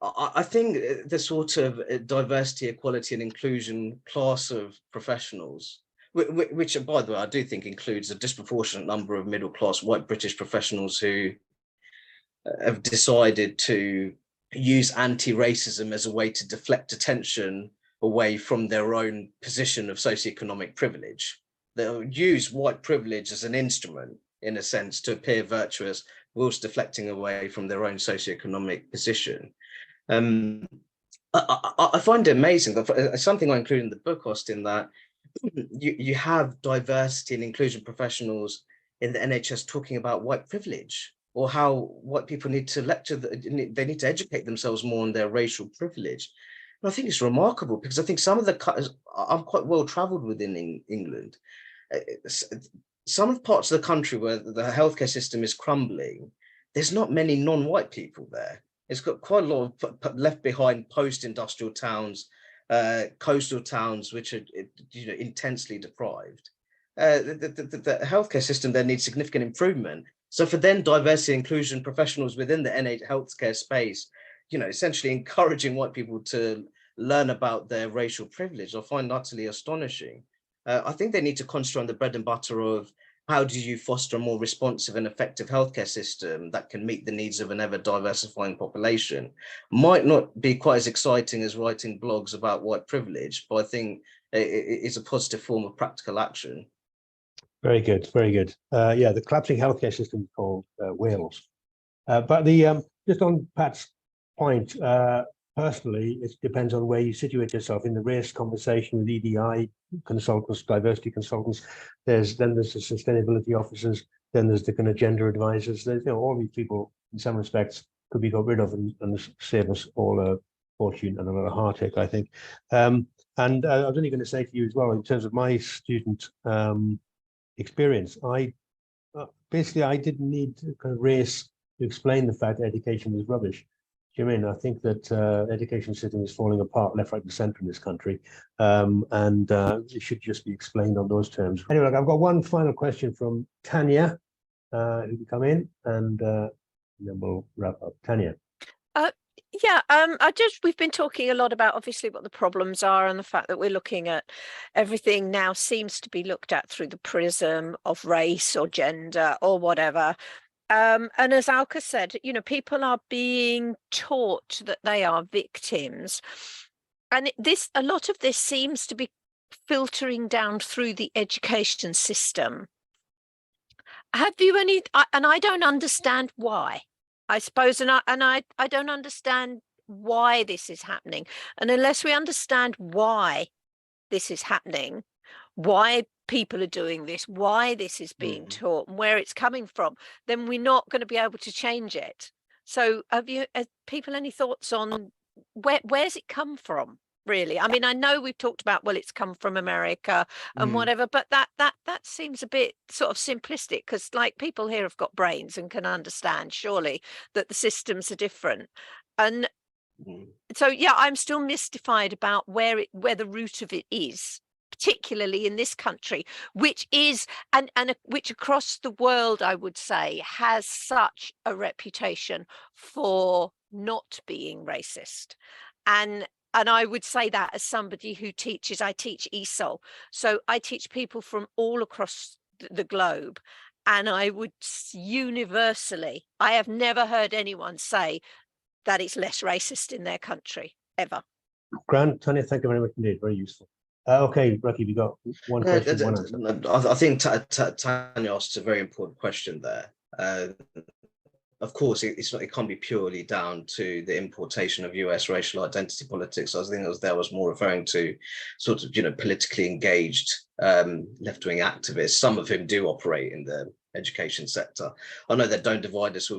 [SPEAKER 2] I think the sort of diversity, equality and inclusion class of professionals, which by the way, I do think includes a disproportionate number of middle-class white British professionals who have decided to use anti-racism as a way to deflect attention away from their own position of socioeconomic privilege. They'll use white privilege as an instrument, in a sense, to appear virtuous, whilst deflecting away from their own socioeconomic position. I find it amazing that something I include in the book, Austin, that you have diversity and inclusion professionals in the NHS talking about white privilege, or how white people need to they need to educate themselves more on their racial privilege. And I think it's remarkable, because I think some of I'm quite well traveled within England. Some of the parts of the country where the healthcare system is crumbling, there's not many non-white people there. It's got quite a lot of left behind post-industrial towns, coastal towns, which are, you know, intensely deprived. The healthcare system there needs significant improvement. So for then diversity and inclusion professionals within the NH healthcare space, you know, essentially encouraging white people to learn about their racial privilege, I find utterly astonishing. I think they need to concentrate on the bread and butter of how do you foster a more responsive and effective healthcare system that can meet the needs of an ever diversifying population. Might not be quite as exciting as writing blogs about white privilege, but I think it's a positive form of practical action.
[SPEAKER 1] Very good, very good. Yeah, the collapsing healthcare system is called Wales. But just on Pat's point, personally, it depends on where you situate yourself in the race conversation with EDI consultants, diversity consultants. Then there's the sustainability officers. Then there's the kind of gender advisors. There's, you know, all these people in some respects could be got rid of and save us all a fortune and a lot of heartache, I think. And I was only going to say to you as well, in terms of my student experience, I didn't need to kind of race to explain the fact that education was rubbish. Do you mean? I think that education system is falling apart left, right, and centre in this country, and it should just be explained on those terms. Anyway, I've got one final question from Tanya, who can come in, and then we'll wrap up. Tanya.
[SPEAKER 11] Yeah, we've been talking a lot about obviously what the problems are, and the fact that we're looking at everything now seems to be looked at through the prism of race or gender or whatever. And as Alka said, you know, people are being taught that they are victims, and a lot of this seems to be filtering down through the education system. Have you any? And I don't understand why. I suppose, and I don't understand why this is happening. And unless we understand why this is happening, why people are doing this, why this is being taught, and where it's coming from, then we're not going to be able to change it. So have people any thoughts on where's it come from, really? I mean, I know we've talked about, well, it's come from America and whatever, but that seems a bit sort of simplistic, because like people here have got brains and can understand surely that the systems are different. And so, yeah, I'm still mystified about where the root of it is, particularly in this country, which is and which across the world, I would say, has such a reputation for not being racist. And I would say that as somebody who teaches, I teach ESOL. So I teach people from all across the globe. And I would universally, I have never heard anyone say that it's less racist in their country, ever.
[SPEAKER 1] Grant, Tanya, thank you very much indeed. Very useful. Okay, Rakib, you got one question, one answer.
[SPEAKER 2] I think Tanya asked a very important question there. Of course, it can't be purely down to the importation of US racial identity politics. I think I was more referring to sort of, politically engaged left-wing activists, some of whom do operate in the education sector. I know that Don't Divide Us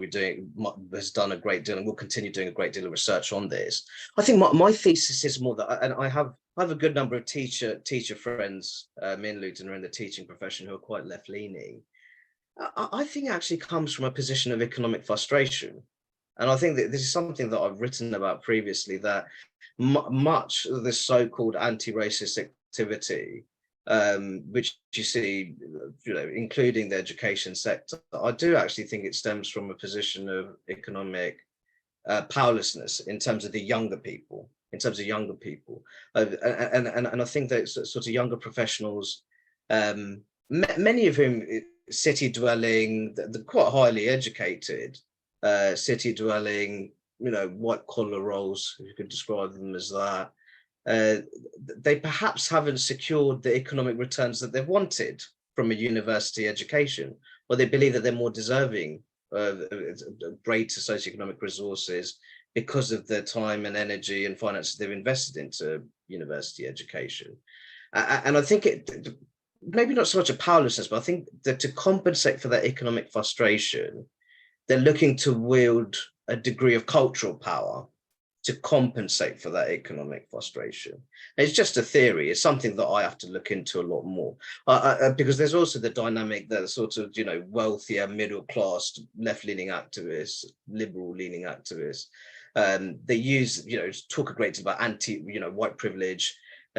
[SPEAKER 2] has done a great deal and will continue doing a great deal of research on this. I think my thesis is more that, and I have a good number of teacher friends in Luton who are in the teaching profession who are quite left-leaning. I think it actually comes from a position of economic frustration. And I think that this is something that I've written about previously, that much of this so-called anti-racist activity, which you see, including the education sector, I do actually think it stems from a position of economic powerlessness in terms of the younger people, and I think that sort of younger professionals, many of whom city-dwelling, the quite highly educated, city-dwelling, white-collar roles, if you could describe them as that, they perhaps haven't secured the economic returns that they've wanted from a university education, or they believe that they're more deserving of greater socioeconomic resources because of the time and energy and finances they've invested into university education. And I think maybe not so much a powerlessness, but I think that to compensate for that economic frustration, they're looking to wield a degree of cultural power to compensate for that economic frustration. And it's just a theory. It's something that I have to look into a lot more, because there's also the dynamic that sort of, wealthier, middle-class, left-leaning activists, liberal-leaning activists, they use, talk a great deal about white privilege,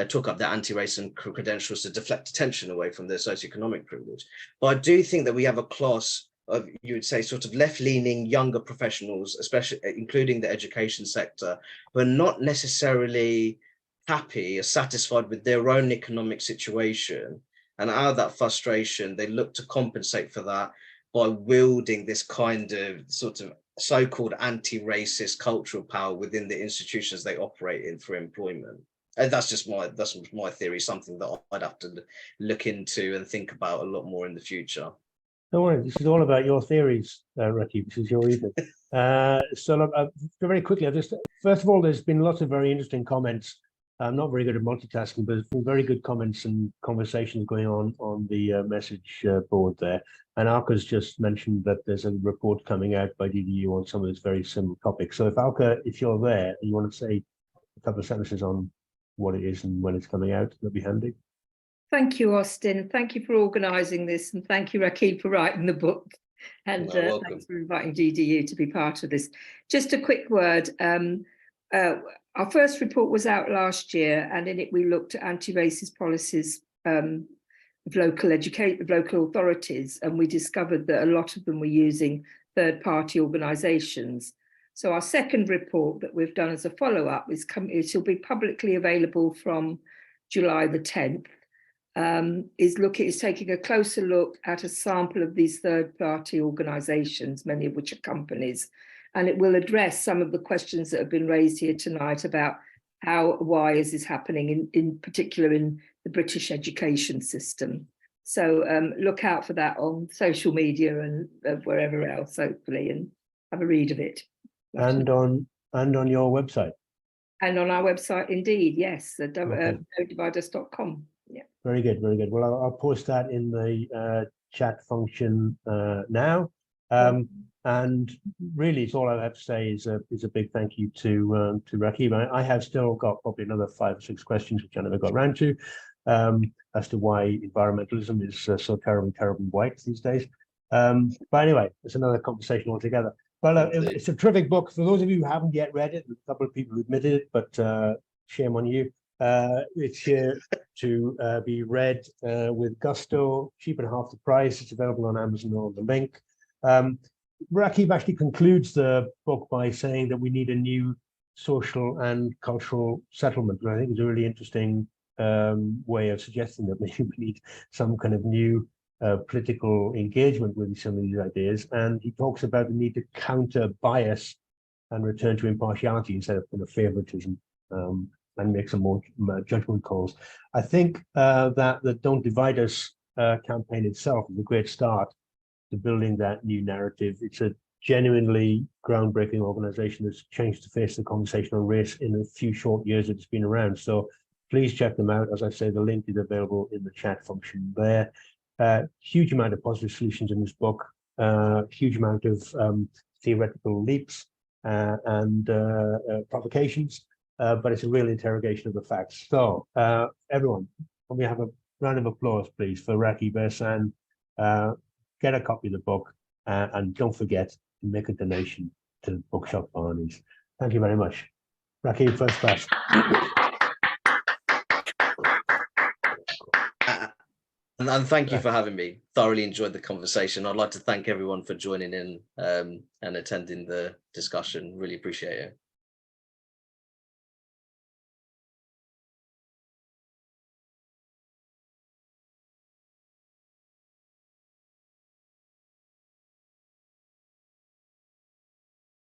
[SPEAKER 2] talk up their anti-racism credentials to deflect attention away from their socioeconomic privilege. But I do think that we have a class of, you would say, sort of left-leaning younger professionals, especially including the education sector, who are not necessarily happy or satisfied with their own economic situation. And out of that frustration, they look to compensate for that by wielding this kind of sort of so-called anti-racist cultural power within the institutions they operate in for employment. And that's my theory, something that I'd have to look into and think about a lot more in the future.
[SPEAKER 1] Don't worry, this is all about your theories, Rakib. This is your evening. So very quickly, first of all, there's been lots of very interesting comments. I'm not very good at multitasking, but there's been very good comments and conversations going on the message board there. And Alka's just mentioned that there's a report coming out by DDU on some of these very similar topics. So if Alka, if you're there, and you want to say a couple of sentences on what it is and when it's coming out, that'd be handy.
[SPEAKER 5] Thank you, Austin. Thank you for organising this, and thank you, Rakib, for writing the book. And thanks for inviting DDU to be part of this. Just a quick word. Our first report was out last year, and in it we looked at anti-racist policies of local authorities, and we discovered that a lot of them were using third-party organisations. So our second report that we've done as a follow-up it will be publicly available from July the 10th. Is taking a closer look at a sample of these third-party organisations, many of which are companies, and it will address some of the questions that have been raised here tonight about why is this happening, in particular in the British education system. So look out for that on social media and wherever else, hopefully, and have a read of it.
[SPEAKER 1] And on your website.
[SPEAKER 5] And on our website, indeed, yes, don'tdivideus.com. Yeah.
[SPEAKER 1] Very good, very good. Well, I'll post that in the chat function now. And really, it's all I have to say is a big thank you to Rakib. I have still got probably another 5 or 6 questions which I never got around to, as to why environmentalism is so terribly white these days. But anyway, it's another conversation altogether. But it's a terrific book. For those of you who haven't yet read it, a couple of people who admitted it, but shame on you. It's here to be read with gusto, cheap and half the price. It's available on Amazon or the link. Rakib actually concludes the book by saying that we need a new social and cultural settlement. And I think it's a really interesting way of suggesting that maybe we need some kind of new political engagement with some of these ideas. And he talks about the need to counter bias and return to impartiality instead of favoritism, and make some more judgment calls. I think that the Don't Divide Us campaign itself is a great start to building that new narrative. It's a genuinely groundbreaking organization that's changed the face of the conversation on race in a few short years that it's been around. So please check them out. As I say, the link is available in the chat function there. Huge amount of positive solutions in this book, huge amount of theoretical leaps and provocations, but it's a real interrogation of the facts. So everyone, can we have a round of applause, please, for Rakib Ehsan? Get a copy of the book, and don't forget to make a donation to Bookshop Barney's. Thank you very much. Rakib, first class.
[SPEAKER 2] And thank you for having me. Thoroughly enjoyed the conversation. I'd like to thank everyone for joining in and attending the discussion. Really appreciate it.